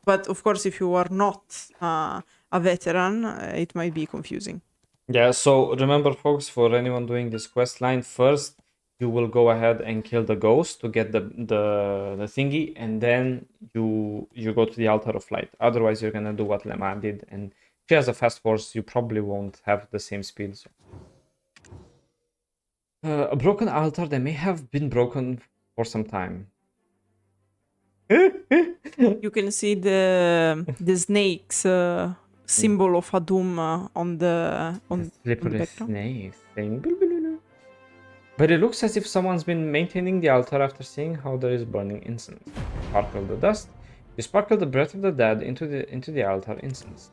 But, of course, if you are not a veteran, it might be confusing. Yeah, so remember, folks, for anyone doing this quest line, first you will go ahead and kill the ghost to get the thingy, and then you go to the altar of light. Otherwise, you're gonna do what Lema did, and she has a fast force. You probably won't have the same speed. So. A broken altar that may have been broken for some time. You can see the snake's symbol of Adum on the Slippery background. snake thing. But it looks as if someone's been maintaining the altar after seeing how there is burning incense. Sparkle the dust. You sparkle the breath of the dead into the altar incense.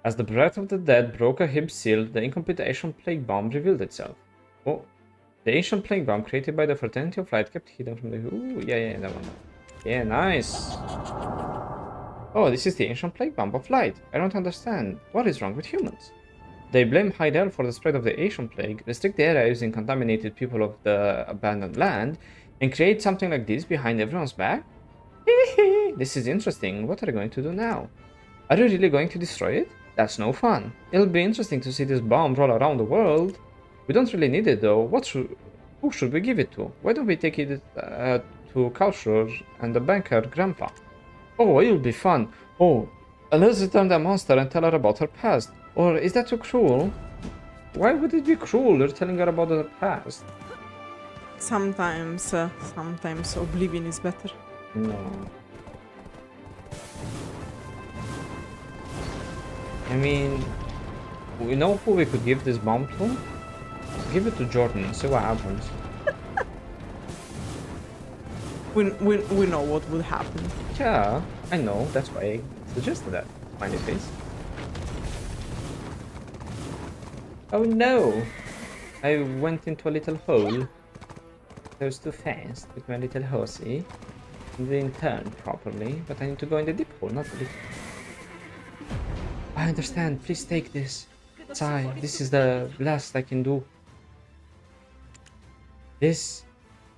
As the breath of the dead broke Ahib's seal, the incomplete Ashen Plague bomb revealed itself. Oh, the Ashen Plague bomb created by the Fraternity of Light kept hidden from the. Ooh, yeah, that one. Yeah, nice. Oh, this is the Ancient Plague Bomb of Light. I don't understand. What is wrong with humans? They blame Heidel for the spread of the Asian plague, restrict the area using contaminated people of the abandoned land, and create something like this behind everyone's back? This is interesting. What are you going to do now? Are you really going to destroy it? That's no fun. It'll be interesting to see this bomb roll around the world. We don't really need it though. Who should we give it to? Why don't we take it to Kalshur and the banker Grandpa? Oh, it'll be fun. Oh, let's return the monster and tell her about her past. Or is that too cruel? Why would it be cruel? You're telling her about her past. Sometimes oblivion is better. No. I mean, we know who we could give this bomb to? Give it to Jordan, see what happens. We know what would happen. Yeah, I know, that's why I suggested that. Smiley face. Oh no! I went into a little hole. I was too fast with my little horsey. Didn't turn properly, but I need to go in the deep hole, not the little. I understand, please take this. Sigh, this is the last I can do. This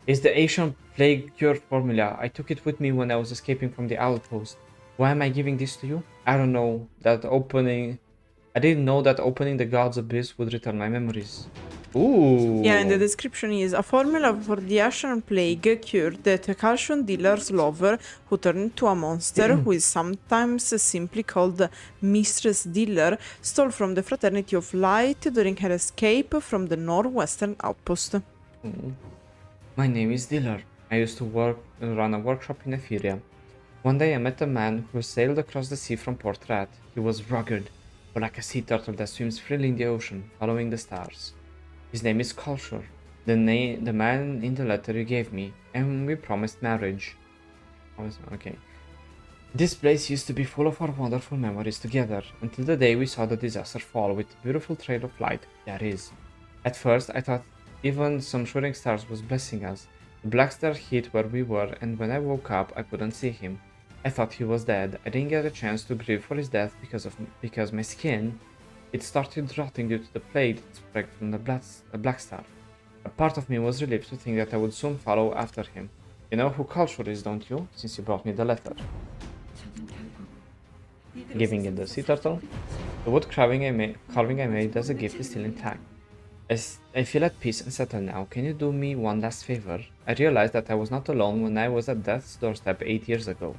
is the Ashen Plague cure formula. I took it with me when I was escaping from the outpost. Why am I giving this to you? I don't know. I didn't know that opening the God's Abyss would return my memories. Ooh. Yeah, and the description is a formula for the Ashen Plague cure that a Kalshur dealer's lover, who turned into a monster, who is sometimes simply called Mistress Dealer, stole from the Fraternity of Light during her escape from the northwestern outpost. My name is Diller. I used to run a workshop in Etheria. One day I met a man who sailed across the sea from Port Rat. He was rugged, but like a sea turtle that swims freely in the ocean, following the stars. His name is Kalshur, the man in the letter you gave me, and we promised marriage. Okay. This place used to be full of our wonderful memories together, until the day we saw the disaster fall with the beautiful trail of light there is. At first, I thought even some shooting stars was blessing us. The black star hit where we were, and when I woke up, I couldn't see him. I thought he was dead. I didn't get a chance to grieve for his death because my skin, it started rotting due to the plague that spread from the black star. A part of me was relieved to think that I would soon follow after him. You know who Kalshur is, don't you? Since you brought me the letter. Giving it the sea turtle. The wood carving I made as a gift is still intact. I feel at peace and settled now. Can you do me one last favor? I realized that I was not alone when I was at death's doorstep 8 years ago.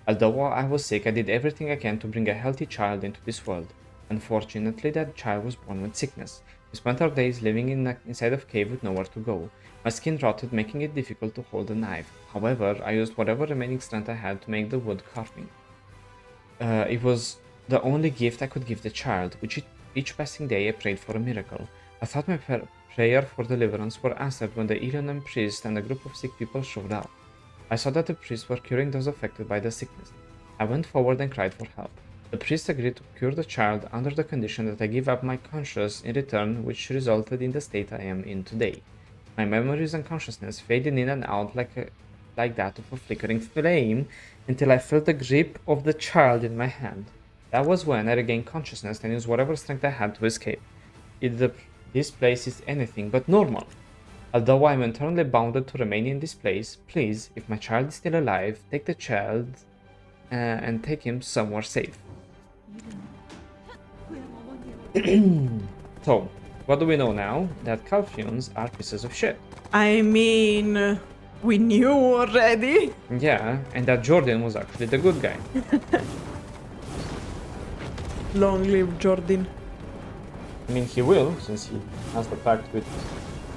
Although I was sick, I did everything I can to bring a healthy child into this world. Unfortunately, that child was born with sickness. We spent our days living inside of a cave with nowhere to go. My skin rotted, making it difficult to hold a knife. However, I used whatever remaining strength I had to make the wood carving. It was the only gift I could give the child, which each passing day I prayed for a miracle. I thought my prayer for deliverance were answered when the Ilion priest and a group of sick people showed up. I saw that the priests were curing those affected by the sickness. I went forward and cried for help. The priest agreed to cure the child under the condition that I give up my conscience in return, which resulted in the state I am in today. My memories and consciousness faded in and out like that of a flickering flame until I felt the grip of the child in my hand. That was when I regained consciousness and used whatever strength I had to escape. This place is anything but normal. Although I am eternally bounded to remain in this place, please, if my child is still alive, take the child and take him somewhere safe. So, what do we know now? That Calpheons are pieces of shit. I mean, we knew already. Yeah, and that Jordan was actually the good guy. Long live Jordan. I mean, he will, since he has the pact with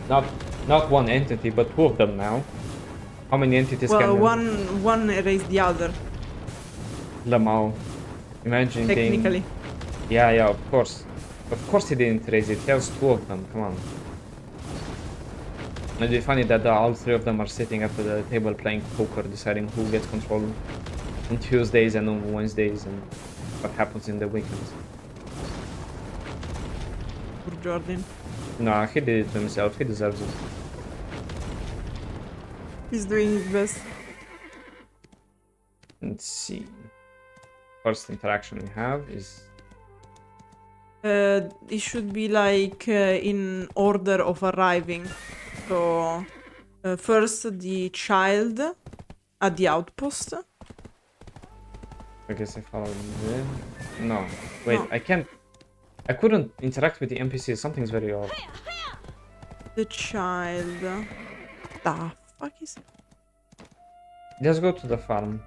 not one entity, but two of them now. How many entities can... Well, one erased the other. Lema. Imagine Technically. Yeah, of course. Of course he didn't erase it. He has two of them, come on. It'd be funny that all three of them are sitting at the table playing poker, deciding who gets control on Tuesdays and on Wednesdays and what happens in the weekends. Poor Jordan. Nah, he did it to himself. He deserves it. He's doing his best. Let's see. First interaction we have is... It should be like in order of arriving. So, first the child at the outpost. I guess I followed it. No. Wait, No. I can't... I couldn't interact with the NPCs. Something's very odd. The child. The fuck is it? Let's go to the farm.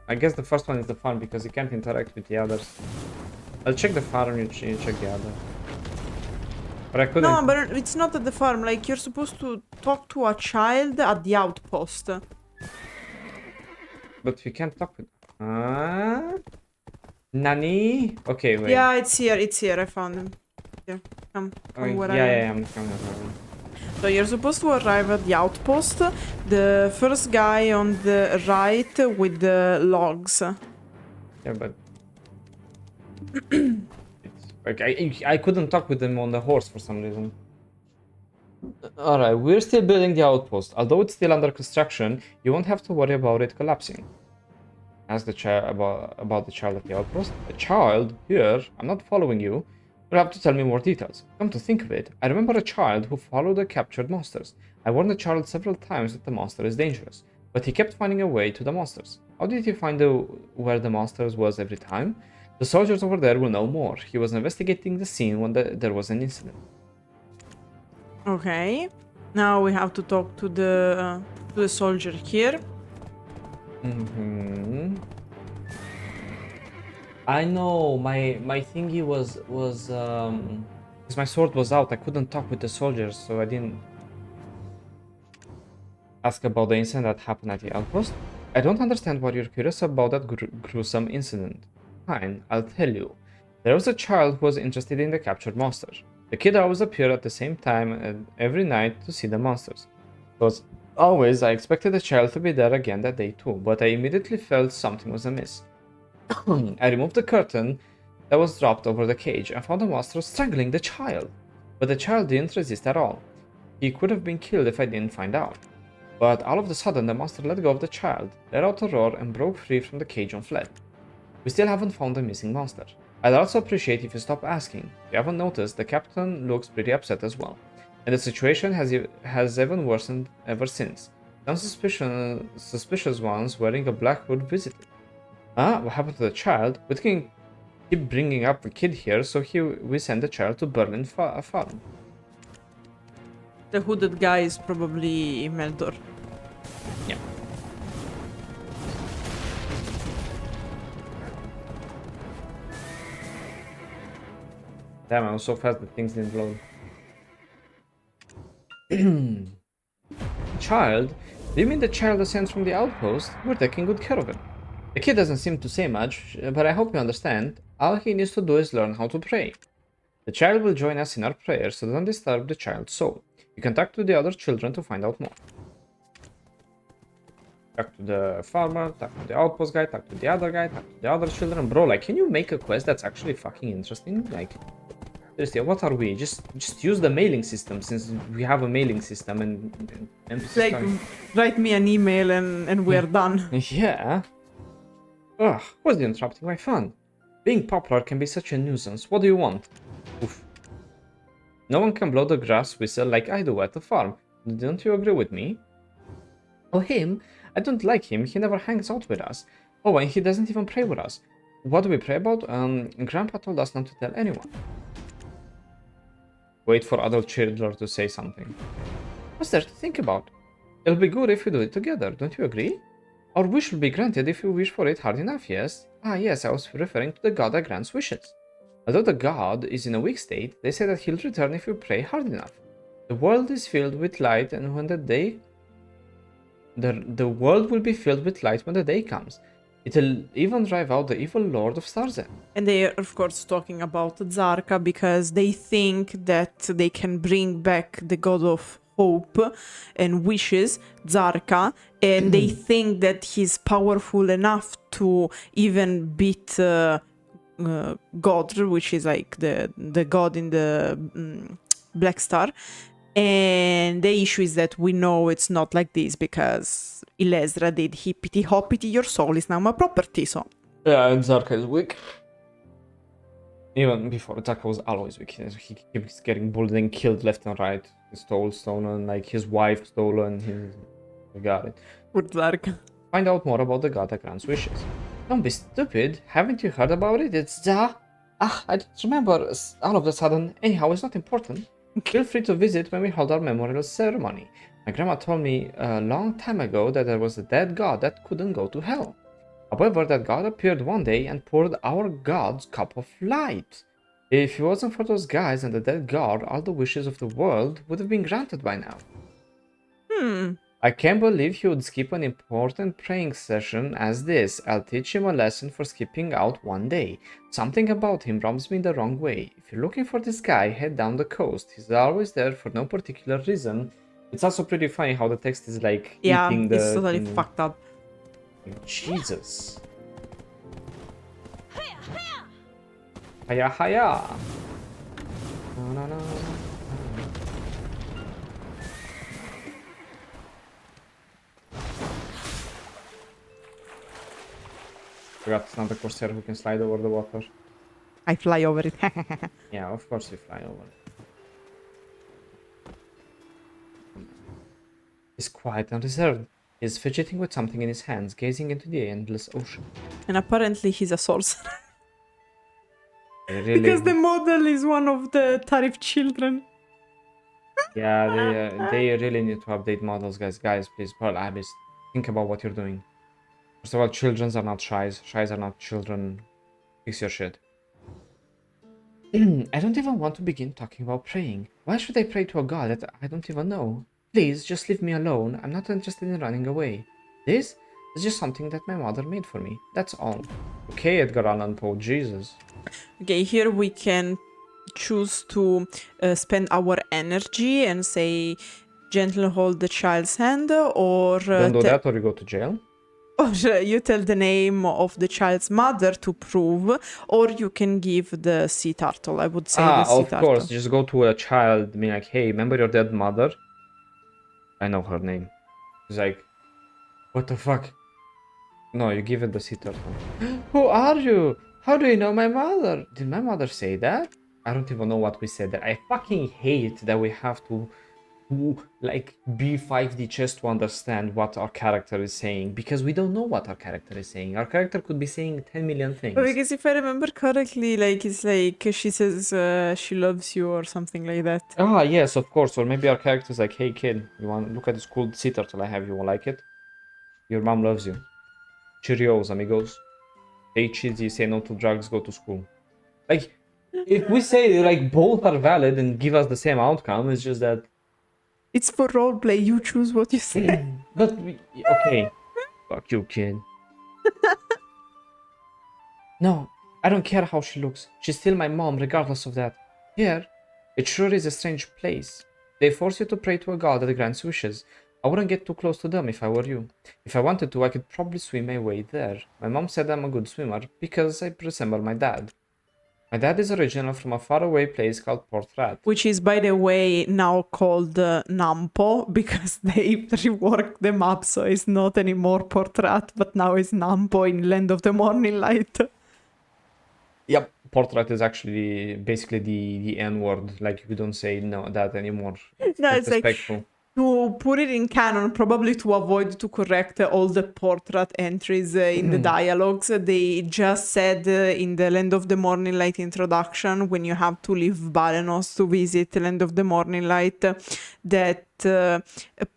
I guess the first one is the farm because you can't interact with the others. I'll check the farm, you check the other. But I couldn't... No, but it's not at the farm. Like, you're supposed to talk to a child at the outpost. But we can't talk with... Nani? Okay, wait. Yeah, it's here. I found him. Here, come where I am. Yeah, I'm coming. So you're supposed to arrive at the outpost. The first guy on the right with the logs. Yeah, but... Like, I couldn't talk with them on the horse for some reason. Alright, we're still building the outpost. Although it's still under construction, you won't have to worry about it collapsing. Ask the child about the child at the outpost. A child? Here? I'm not following you. You'll have to tell me more details. Come to think of it, I remember a child who followed the captured monsters. I warned the child several times that the monster is dangerous, but he kept finding a way to the monsters. How did he find where the monsters was every time? The soldiers over there will know more. He was investigating the scene when there was an incident. Okay. Now we have to talk to the soldier here. I know my thingy was because my sword was out. I couldn't talk with the soldiers, so I didn't ask about the incident that happened at the outpost. I don't understand why you're curious about that gruesome incident. Fine, I'll tell you. There was a child who was interested in the captured monsters. The kid always appeared at the same time every night to see the monsters. Because always I expected the child to be there again that day too, but I immediately felt something was amiss. I removed the curtain that was dropped over the cage and found the monster strangling the child. But the child didn't resist at all. He could have been killed if I didn't find out. But all of a sudden the monster let go of the child, let out a roar and broke free from the cage and fled. We still haven't found the missing monster. I'd also appreciate if you stop asking. If you haven't noticed, the captain looks pretty upset as well. And the situation has even worsened ever since. Some suspicious ones wearing a black hood visited. What happened to the child? We can keep bringing up the kid here, so we send the child to Berlin farm. The hooded guy is probably Meldor. Yeah. Damn, I was so fast that things didn't load. Child? Do you mean the child descends from the outpost? We're taking good care of him. The kid doesn't seem to say much, but I hope you understand. All he needs to do is learn how to pray. The child will join us in our prayers, so don't disturb the child's soul. You can talk to the other children to find out more. Talk to the farmer, talk to the outpost guy, talk to the other guy, talk to the other children. Bro, like, can you make a quest that's actually fucking interesting? Like, seriously, what are we? Just use the mailing system, since we have a mailing system and Like, write me an email and we're done. Yeah. Ugh, who's interrupting my fun? Being popular can be such a nuisance. What do you want? Oof. No one can blow the grass whistle like I do at the farm. Don't you agree with me? Oh, him? I don't like him. He never hangs out with us. Oh, and he doesn't even pray with us. What do we pray about? Grandpa told us not to tell anyone. Wait for adult children to say something. What's there to think about? It'll be good if we do it together, don't you agree? Our wish will be granted if we wish for it hard enough, yes? Ah, yes, I was referring to the god that grants wishes. Although the god is in a weak state, they say that he'll return if we pray hard enough. The world is filled with light, and when the day... The world will be filled with light when the day comes. It'll even drive out the evil lord of Starzen. And they are, of course, talking about Zarka because they think that they can bring back the god of hope and wishes, Zarka, and they think that he's powerful enough to even beat God, which is like the god in the Black Star. And the issue is that we know it's not like this because Ilesra did hippity hoppity, your soul is now my property, so. Yeah, and Zarka is weak. Even before, Zarka was always weak. He keeps getting bullied and killed left and right. He stolen, like his wife stolen, I got it. With Zarka. Find out more about the god that grants wishes. Don't be stupid. Haven't you heard about it? It's I don't remember all of a sudden. Anyhow, it's not important. Feel free to visit when we hold our memorial ceremony. My grandma told me a long time ago that there was a dead god that couldn't go to hell. However, that god appeared one day and poured our god's cup of light. If it wasn't for those guys and the dead god, all the wishes of the world would have been granted by now. I can't believe he would skip an important praying session as this. I'll teach him a lesson for skipping out one day. Something about him rubs me the wrong way. If you're looking for this guy, head down the coast. He's always there for no particular reason. It's also pretty funny how the text is like eating the... Yeah, it's totally fucked up. Jesus. Hiya, hiya. Na, na, na. Forgot it's not the Corsair who can slide over the water. I fly over it. Yeah, of course you fly over it. He's quiet and reserved. He's fidgeting with something in his hands, gazing into the endless ocean. And apparently he's a sorcerer. Really... Because the model is one of the Tarif children. Yeah, they really need to update models, guys. Guys, please, Pearl Abyss, think about what you're doing. First of all, children are not shies. Shies are not children. Fix your shit. I don't even want to begin talking about praying. Why should I pray to a god that I don't even know? Please, just leave me alone. I'm not interested in running away. This is just something that my mother made for me. That's all. Okay, Edgar Allan Poe, Jesus. Okay, here we can choose to spend our energy and say, gently hold the child's hand, or... Don't do that or you go to jail. Or you tell the name of the child's mother to prove, or you can give the sea turtle. I would say the sea turtle. Of course. Just go to a child, be like, hey, remember your dead mother? I know her name. She's like, what the fuck? No, you give it the sea turtle. Who are you? How do you know my mother? Did my mother say that? I don't even know what we said there. I fucking hate that we have to like be 5D chess to understand what our character is saying, because we don't know what our character is saying. Our character could be saying 10 million things. Because if I remember correctly, like it's like she says she loves you or something like that. Ah, yes, of course. Or maybe our character is like, hey kid, you want look at this cool sea turtle I have, you won't like it? Your mom loves you. Cheerios, amigos. Hey cheesy, say no to drugs, go to school. Like, if we say like both are valid and give us the same outcome, it's just that it's for roleplay, you choose what you say. But, okay. Fuck you, kid. No, I don't care how she looks. She's still my mom, regardless of that. Here, it sure is a strange place. They force you to pray to a god that grants wishes. I wouldn't get too close to them if I were you. If I wanted to, I could probably swim my way there. My mom said I'm a good swimmer because I resemble my dad. My dad is original from a faraway place called Portrat. Which is, by the way, now called Nampo because they reworked the map, so it's not anymore Portrat, but now it's Nampo in Land of the Morning Light. Yep, Portrat is actually basically the N word. Like, you don't say no that anymore. No, it's like disrespectful. to put it in canon, probably to avoid to correct all the Portrat entries in the dialogues. They just said in the Land of the Morning Light introduction, when you have to leave Balenos to visit Land of the Morning Light, that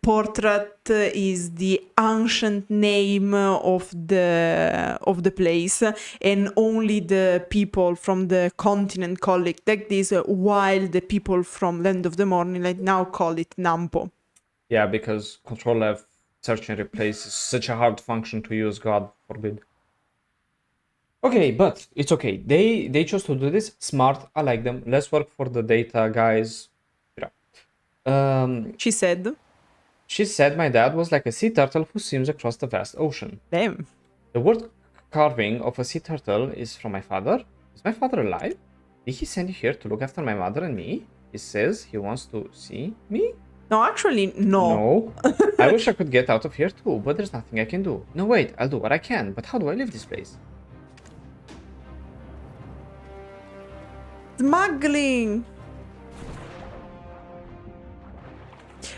Portrat is the ancient name of the place, and only the people from the continent call it like this, while the people from Land of the Morning Light now call it Nampo. Yeah, because Control F search and replace is such a hard function to use, God forbid. Okay, but it's okay. They chose to do this. Smart, I like them. Let's work for the data, guys. She said. She said my dad was like a sea turtle who swims across the vast ocean. Damn. The wood carving of a sea turtle is from my father. Is my father alive? Did he send you here to look after my mother and me? He says he wants to see me? No, actually, no. No. I wish I could get out of here too, but there's nothing I can do. No, wait, I'll do what I can, but how do I leave this place? Smuggling!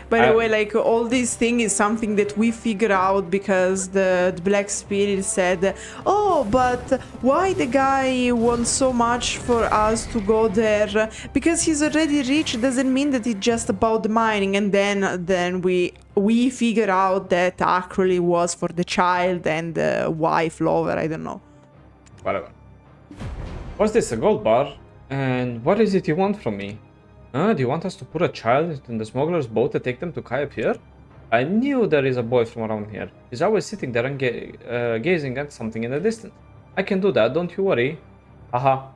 By the way, like, all this thing is something that we figure out because the Black Spirit said, oh, but why the guy wants so much for us to go there? Because he's already rich doesn't mean that it's just about the mining. And then we figure out that actually was for the child and the wife, lover, I don't know. Whatever. What's this, a gold bar? And what is it you want from me? Do you want us to put a child in the smuggler's boat to take them to Calpheon? I knew there is a boy from around here. He's always sitting there and gazing at something in the distance. I can do that, don't you worry. Haha.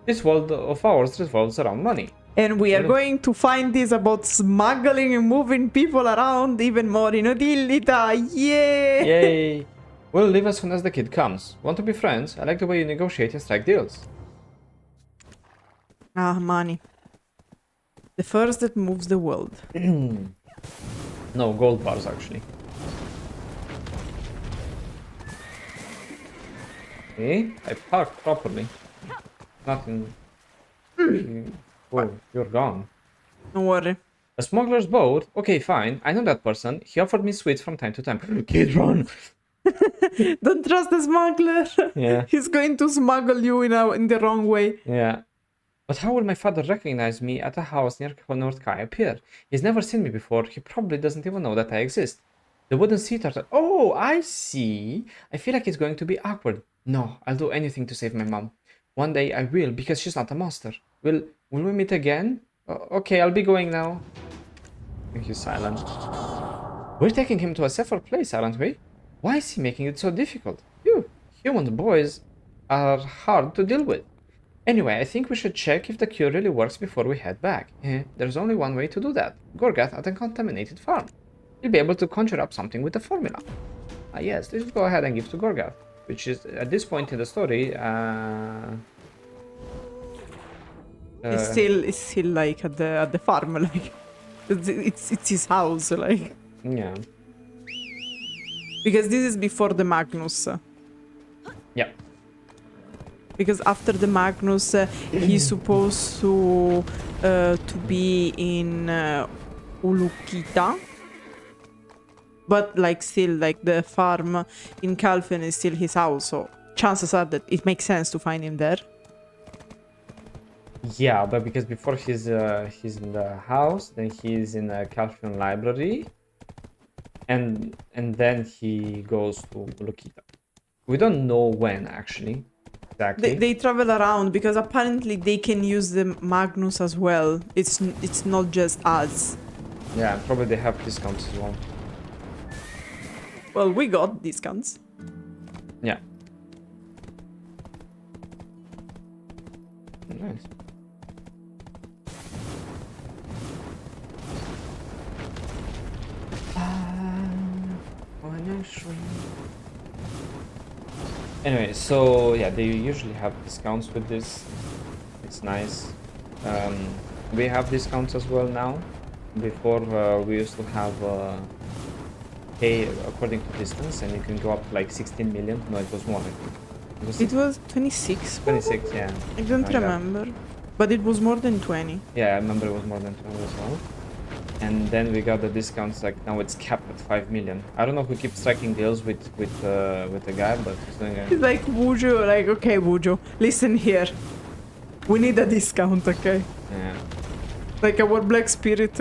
This world of ours revolves around money. And we are going to find this about smuggling and moving people around even more in Odillita. Yay! Yay! We'll leave as soon as the kid comes. Want to be friends? I like the way you negotiate and strike deals. Ah, money. The first that moves the world. No, gold bars actually. Okay, I parked properly. Nothing. Oh, you're gone. Don't worry. A smuggler's boat? Okay, fine. I know that person. He offered me sweets from time to time. Kid, run! Don't trust the smuggler. Yeah. He's going to smuggle you in the wrong way. Yeah. But how will my father recognize me at a house near North Calpheon? He's never seen me before. He probably doesn't even know that I exist. The wooden sea turtle. Oh, I see. I feel like it's going to be awkward. No, I'll do anything to save my mom. One day I will, because she's not a monster. Will we meet again? Okay, I'll be going now. Thank you, silent. We're taking him to a safer place, aren't we? Why is he making it so difficult? You, human boys are hard to deal with. Anyway, I think we should check if the cure really works before we head back. There's only one way to do that. Gorgath at a contaminated farm. You'll be able to conjure up something with the formula. Yes, let's go ahead and give to Gorgath, which is, at this point in the story, It's still like at the farm, like it's his house, like. Yeah. Because this is before the Magnus. Yeah. Because after the Magnus, he's supposed to be in Ulukita. But like still, like the farm in Calpheon is still his house, so chances are that it makes sense to find him there. Yeah, but because before he's in the house, then he's in the Calpheon library, and then he goes to Ulukita. We don't know when actually. Exactly. They travel around because apparently they can use the Magnus as well. It's not just us. Yeah, probably they have discounts as well. Well, we got discounts. Yeah. Nice. Anyway, so yeah, they usually have discounts with this. It's nice. We have discounts as well now. Before we used to have pay according to distance, and you can go up to like 16 million. No, it was more. I think. It was 26. 26, yeah. I don't remember, but it was more than 20. Yeah, I remember it was more than 20 as well. And then we got the discounts. Like now it's capped at 5 million. I don't know if we keep striking deals with the guy, but he's doing it. It's like Wujo, like, okay, Wujo, listen here. We need a discount, okay? Yeah. Like our Black Spirit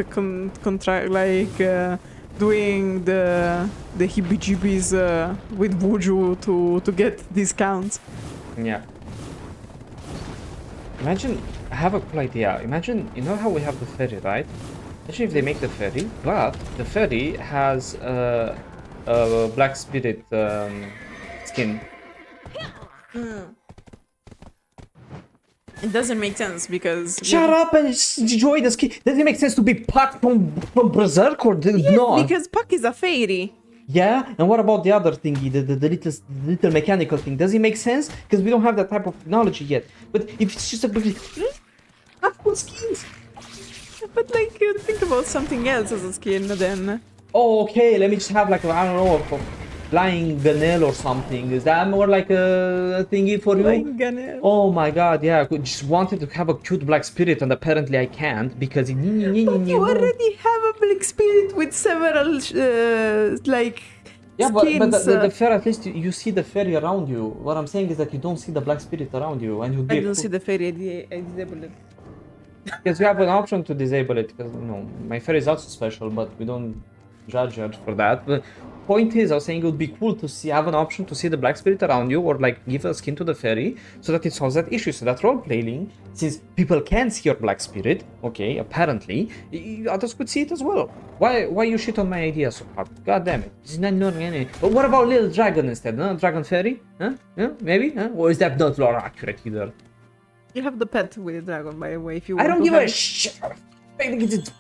contract, like doing the heebie-jeebies with Wuju to get discounts. Yeah. Imagine, I have a cool idea. Imagine, you know how we have the ferry, right? Imagine if they make the ferry, but the ferry has a Black Spirit skin. It doesn't make sense because... Shut up and enjoy the skin. Does it make sense to be Puck from Berserk or no? Because Puck is a fairy. Yeah, and what about the other thingy, the little mechanical thing? Does it make sense? Because we don't have that type of technology yet. But if it's just a have cool skins. But like, you think about something else as a skin then. Oh, okay, let me just have like, I don't know, a flying Ganel or something. Is that more like a thingy for you? Flying Ganel. Oh my god, yeah, I just wanted to have a cute Black Spirit and apparently I can't because... But you already have a Black Spirit with several, like, yeah, skins. but the fair, at least you see the fairy around you. What I'm saying is that you don't see the Black Spirit around you. And I don't see the fairy, I disable it. Because you have an option to disable it, because, you know, my fairy is also special, but we don't judge her for that. But point is, I was saying it would be cool to see, have an option to see the Black Spirit around you, or like give a skin to the fairy, so that it solves that issue. So that role-playing, since people can see your Black Spirit, okay, apparently, others could see it as well. Why you shit on my idea so hard? God damn it. It's not anyway. But what about little dragon instead? Huh? Dragon fairy? Huh? Yeah, maybe? Huh? Or is that not lore accurate either? You have the pet with the dragon, by the way, if you want. I don't give a shit.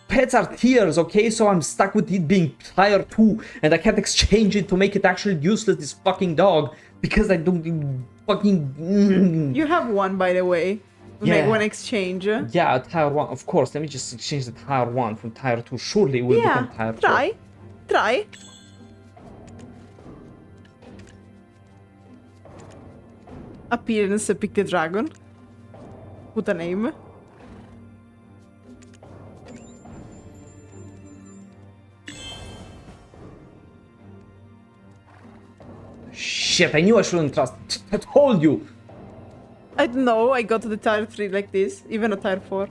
Pets are tiers, okay? So I'm stuck with it being tier 2, and I can't exchange it to make it actually useless, this fucking dog, because I don't fucking... You have one, by the way. Yeah. Make one exchange. Yeah, tier 1, of course. Let me just exchange the tier 1 from tier 2. Surely it will become tier 2. Try. Appearance, pick the dragon. Put a name. Shit, I knew I shouldn't trust. I told you. I don't know, I got to the tier 3 like this, even a tier 4.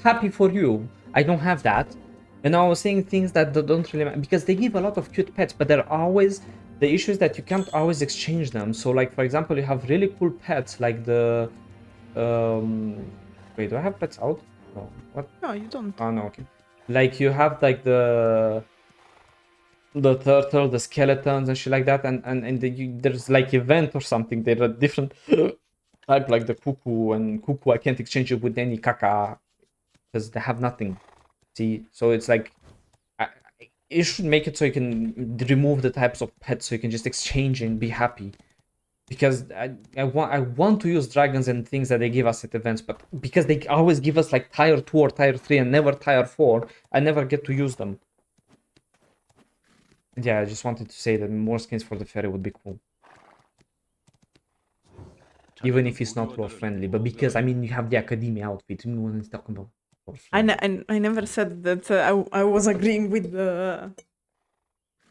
Happy for you. I don't have that. And I was saying things that don't really matter, because they give a lot of cute pets, but they're always... The issue is that you can't always exchange them. So, like, for example, you have really cool pets, like the... Wait, do I have pets out? No. What? No, you don't. Oh, no, okay. Like, you have, like, the turtle, the skeletons and shit like that, and there's, like, event or something. There are different type, like the cuckoo, and cuckoo, I can't exchange it with any caca, because they have nothing. See? So it's like... You should make it so you can remove the types of pets, so you can just exchange and be happy. Because I want to use dragons and things that they give us at events, but because they always give us like tier 2 or tier 3 and never tier 4, I never get to use them. Yeah, I just wanted to say that more skins for the fairy would be cool. Even if it's not lore friendly, but because, I mean, you have the academia outfit, no one is talking about. I never said that I was agreeing with the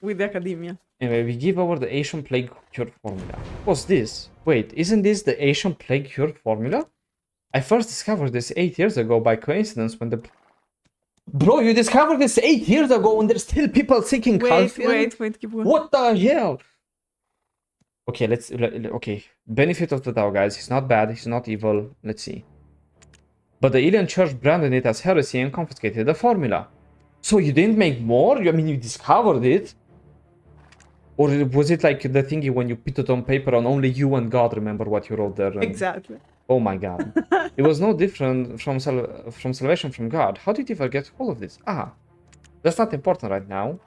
academia. Anyway, we give over the Ashen Plague cure formula. What's this? Wait, isn't this the Ashen Plague cure formula? I first discovered this 8 years ago by coincidence when the... Bro, you discovered this 8 years ago and there's still people seeking Calpheon? Wait, keep going. What the hell? Okay, okay. Benefit of the doubt, guys. He's not bad, he's not evil. Let's see. But the Alien Church branded it as heresy and confiscated the formula. So you didn't make more? I mean, you discovered it? Or was it like the thingy when you put it on paper and only you and God remember what you wrote there? And... Exactly. Oh my god. It was no different from salvation from God. How did you ever get hold of this? Ah. That's not important right now.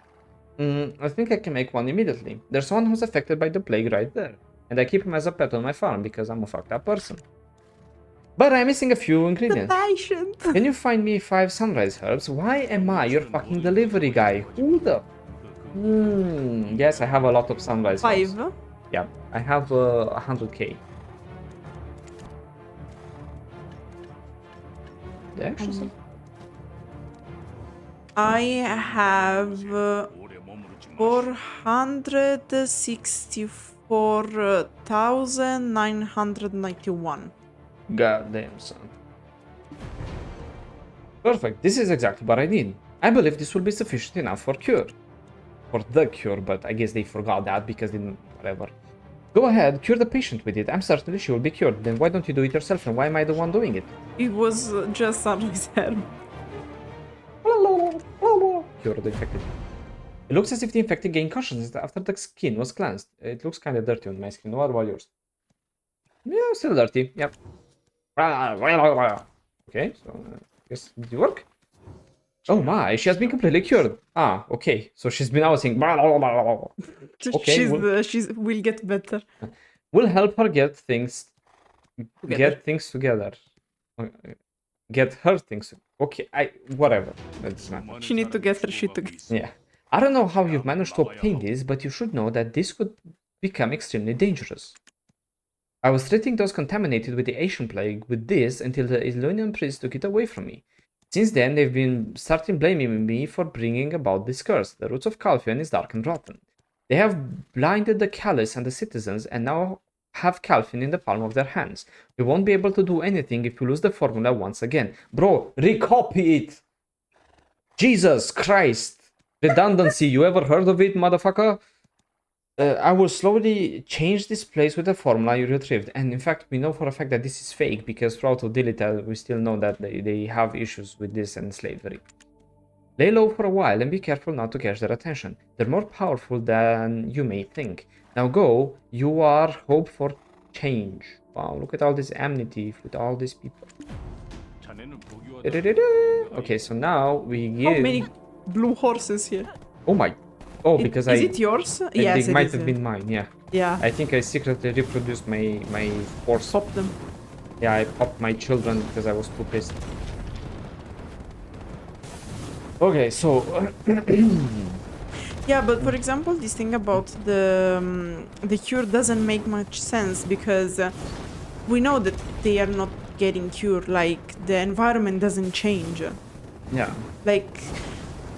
I think I can make one immediately. There's one who's affected by the plague right there. And I keep him as a pet on my farm because I'm a fucked up person. But I'm missing a few ingredients. Patient. Can you find me 5 sunrise herbs? Why am I your fucking delivery guy? Who the... yes, I have a lot of sunrise 5. herbs. Yeah, I have 100k. Yeah, actually. I have 464,991. Goddamn, son. Perfect. This is exactly what I need. I believe this will be sufficient enough for cure. For the cure, but I guess they forgot that because they didn't... whatever. Go ahead, cure the patient with it. I'm certain she will be cured. Then why don't you do it yourself, and why am I the one doing it? It was just sunrise herb. Cure the infected. It looks as if the infected gained consciousness after the skin was cleansed. It looks kind of dirty on my skin. What about yours? Yeah, still dirty. Yep. Okay, so I guess did it work? Oh my, she has been completely cured. Ah, okay. So she's been now saying okay, She's will get better. We'll help her get things Together. get things together. Get her things. Okay, whatever. That's not. She need to get her shit together. Yeah. I don't know how you've managed to obtain this, but you should know that this could become extremely dangerous. I was treating those contaminated with the Ashen Plague with this until the Ilonian priest took it away from me. Since then, they've been starting blaming me for bringing about this curse. The roots of Calpheon is dark and rotten. They have blinded the callous and the citizens and now have Calpheon in the palm of their hands. We won't be able to do anything if we lose the formula once again. Bro, recopy it! Jesus Christ! Redundancy, you ever heard of it, motherfucker? I will slowly change this place with the formula you retrieved. And in fact, we know for a fact that this is fake because throughout Odilita, we still know that they have issues with this and slavery. Lay low for a while and be careful not to catch their attention. They're more powerful than you may think. Now go, you are hope for change. Wow, look at all this enmity with all these people. Okay, so now we give... How many blue horses here? Oh my... Oh, because Is it yours? Yes, it might have been mine, yeah. Yeah. I think I secretly reproduced my horse. Pop them. Yeah, I popped my children because I was too pissed. Okay, so... Yeah, but for example, this thing about the cure doesn't make much sense because we know that they are not getting cured. Like the environment doesn't change. Yeah. Like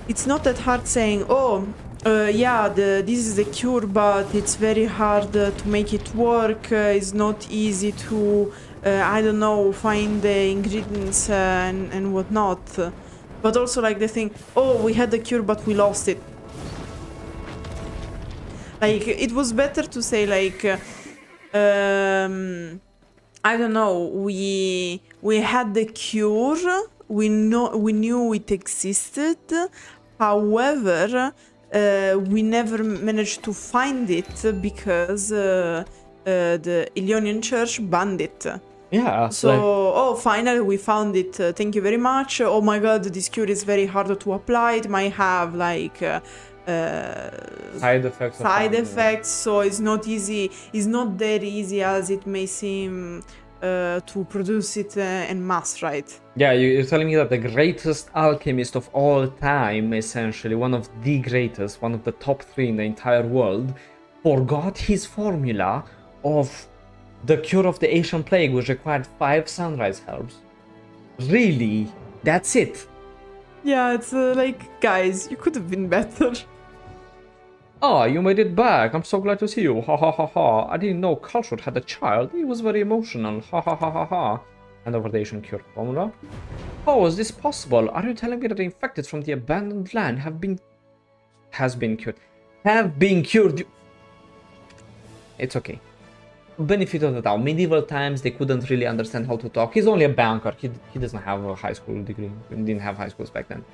it's not that hard saying, oh, yeah, this is the cure, but it's very hard to make it work. It's not easy to, I don't know, find the ingredients and whatnot. But also like the thing, oh, we had the cure, but we lost it. Like it was better to say like, I don't know, we had the cure, we knew it existed. However, we never managed to find it because the Ilonian Church banned it. Yeah. So, oh, finally we found it. Thank you very much. Oh my god, this cure is very hard to apply. It might have like side effects. So it's not easy. It's not that easy as it may seem to produce it en masse, right? Yeah, you're telling me that the greatest alchemist of all time, essentially, one of the greatest, one of the top 3 in the entire world, forgot his formula of the cure of the Ashen Plague, which required 5 sunrise herbs. Really? That's it? Yeah, it's like, guys, you could have been better. Oh, you made it back. I'm so glad to see you. Ha ha ha ha. I didn't know Kalshur had a child. He was very emotional. Ha ha ha ha ha. And over the Ashen cure formula. How is this possible? Are you telling me that the infected from the abandoned land have been cured? Have been cured. It's okay. Benefit of the doubt. Medieval times, they couldn't really understand how to talk. He's only a banker. He doesn't have a high school degree. He didn't have high schools back then.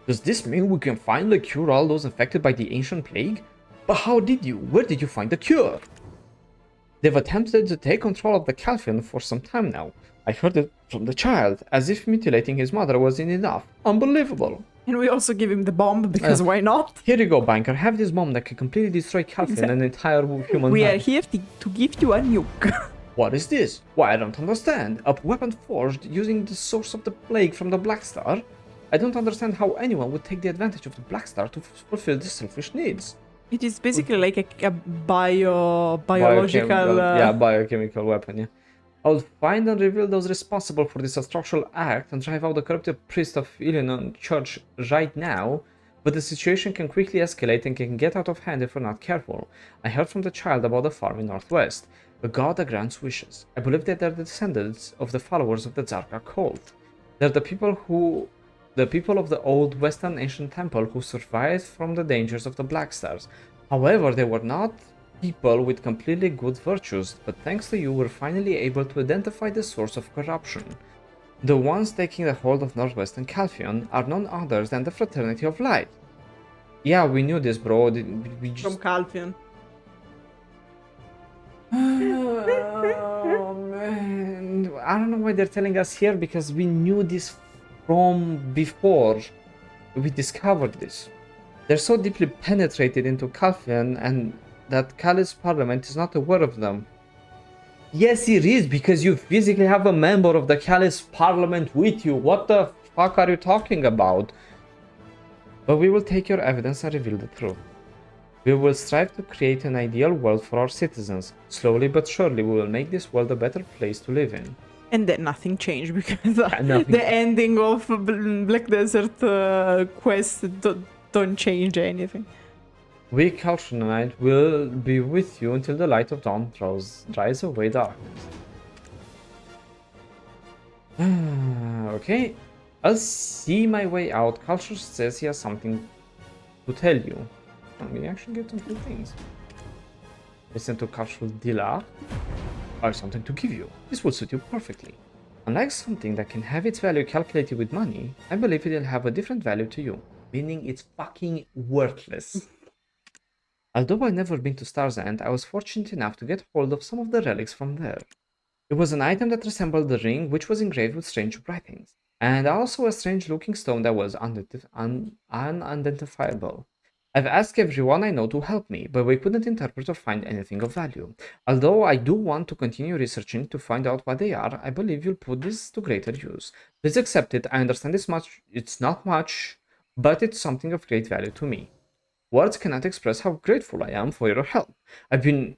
Does this mean we can finally cure all those infected by the Ancient Plague? But how did you? Where did you find the cure? They've attempted to take control of the Calpheon for some time now. I heard it from the child, as if mutilating his mother wasn't enough. Unbelievable. And we also give him the bomb, because why not? Here you go, banker. Have this bomb that can completely destroy Calpheon and the entire human We are race. here to give you a nuke. What is this? Why, I don't understand. A weapon forged using the source of the plague from the Black Star? I don't understand how anyone would take the advantage of the Black Star to fulfill their selfish needs. It is basically like a biological... biochemical weapon, yeah. I'll find and reveal those responsible for this atrocious act and drive out the corrupted priest of Illinois Church right now, but the situation can quickly escalate and can get out of hand if we're not careful. I heard from the child about the farm in Northwest. A god that grants wishes. I believe that they're the descendants of the followers of the Zarka cult. They're the people of the old Western ancient temple who survived from the dangers of the Black Stars. However, they were not people with completely good virtues, but thanks to you we're finally able to identify the source of corruption. The ones taking the hold of Northwest and Calpheon are none others than the Fraternity of Light. Yeah, we knew this, bro. We just... From Calpheon. Oh man, I don't know why they're telling us here, because we knew this from before we discovered this. They're so deeply penetrated into Calpheon and that Cal's parliament is not aware of them. Yes, it is, because you physically have a member of the Cal's parliament with you. What the fuck are you talking about? But we will take your evidence and reveal the truth. We will strive to create an ideal world for our citizens. Slowly but surely we will make this world a better place to live in. And then nothing changed, because nothing. the ending of Black Desert quest don't change anything. We Kalshur will be with you until the light of dawn dries away darkness. Okay, I'll see my way out. Kalshur says he has something to tell you. We actually get some cool things. Listen to Kalshur Dila. I have something to give you. This will suit you perfectly. Unlike something that can have its value calculated with money, I believe it'll have a different value to you, meaning it's fucking worthless. Although I've never been to Star's End, I was fortunate enough to get hold of some of the relics from there. It was an item that resembled the ring, which was engraved with strange writings, and also a strange-looking stone that was unidentifiable. I've asked everyone I know to help me, but we couldn't interpret or find anything of value. Although I do want to continue researching to find out what they are, I believe you'll put this to greater use. Please accept it. I understand it's not much, but it's something of great value to me. Words cannot express how grateful I am for your help. I've been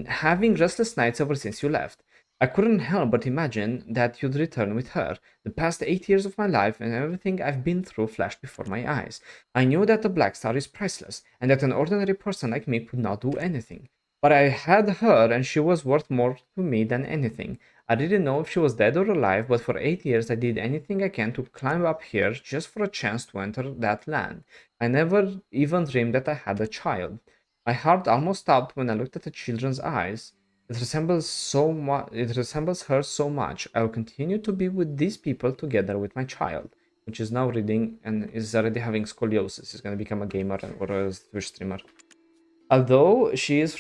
having restless nights ever since you left. I couldn't help but imagine that you'd return with her. The past 8 years of my life and everything I've been through flashed before my eyes. I knew that the Black Star is priceless, and that an ordinary person like me could not do anything. But I had her, and she was worth more to me than anything. I didn't know if she was dead or alive, but for 8 years I did anything I can to climb up here just for a chance to enter that land. I never even dreamed that I had a child. My heart almost stopped when I looked at the children's eyes. It resembles her so much. I will continue to be with these people together with my child, which is now reading and is already having scoliosis. He's going to become a gamer or a Twitch streamer. Although she is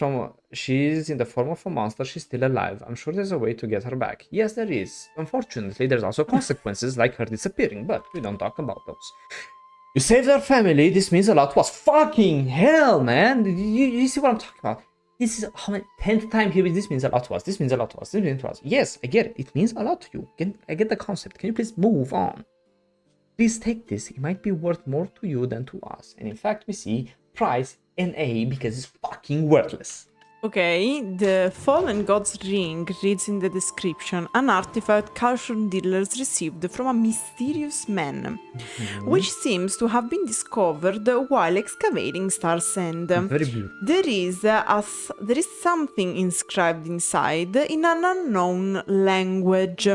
in the form of a monster, she's still alive. I'm sure there's a way to get her back. Yes, there is. Unfortunately, there's also consequences like her disappearing, but we don't talk about those. You saved our family. This means a lot to us. Fucking hell, man. You see what I'm talking about? This is how many 10th time here. This means a lot to us. This means a lot to us. This means to us. Yes, I get it. It means a lot to you. I get the concept. Can you please move on? Please take this. It might be worth more to you than to us. And in fact, we see price NA because it's fucking worthless. Okay, the Fallen God's Ring reads in the description an artifact Kalshur dealers received from a mysterious man, which seems to have been discovered while excavating Star's End. Very blue. There is something inscribed inside in an unknown language.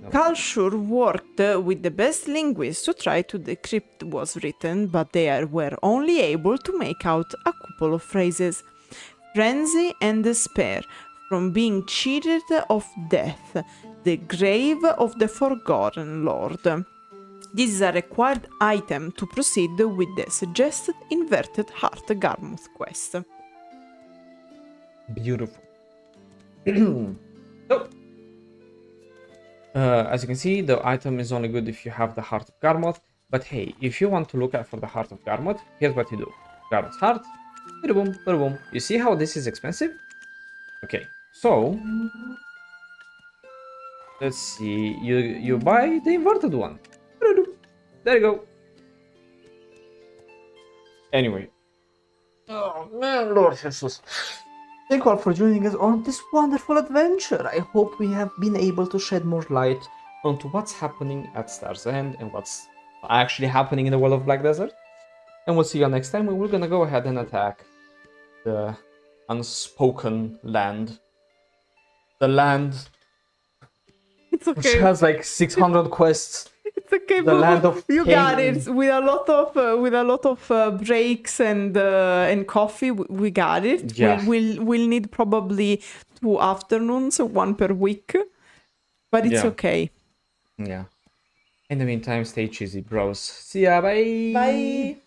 Kalshur worked with the best linguists to try to decrypt what was written, but they were only able to make out a couple of phrases. Frenzy and despair, from being cheated of death, the grave of the forgotten lord. This is a required item to proceed with the suggested inverted heart Garmouth quest. Beautiful. So, as you can see, the item is only good if you have the Heart of Garmouth. But hey, if you want to look out for the heart of Garmod, here's what you do. Garmod's heart, boom, boom. You see how this is expensive? Okay, so let's see. You buy the inverted one. There you go. Anyway. Oh man, Lord Jesus. Thank you all for joining us on this wonderful adventure. I hope we have been able to shed more light onto what's happening at Star's End and what's actually happening in the world of Black Desert. And we'll see you next time when we're gonna go ahead and attack the unspoken land. The land It's which okay. has like 600 quests. It's okay. The land of you pain. got it. With a lot of breaks and coffee, we got it. Yeah. We'll need probably 2 afternoons, 1 per week, but it's okay. Yeah. In the meantime, stay cheesy, bros. See ya. Bye. Bye.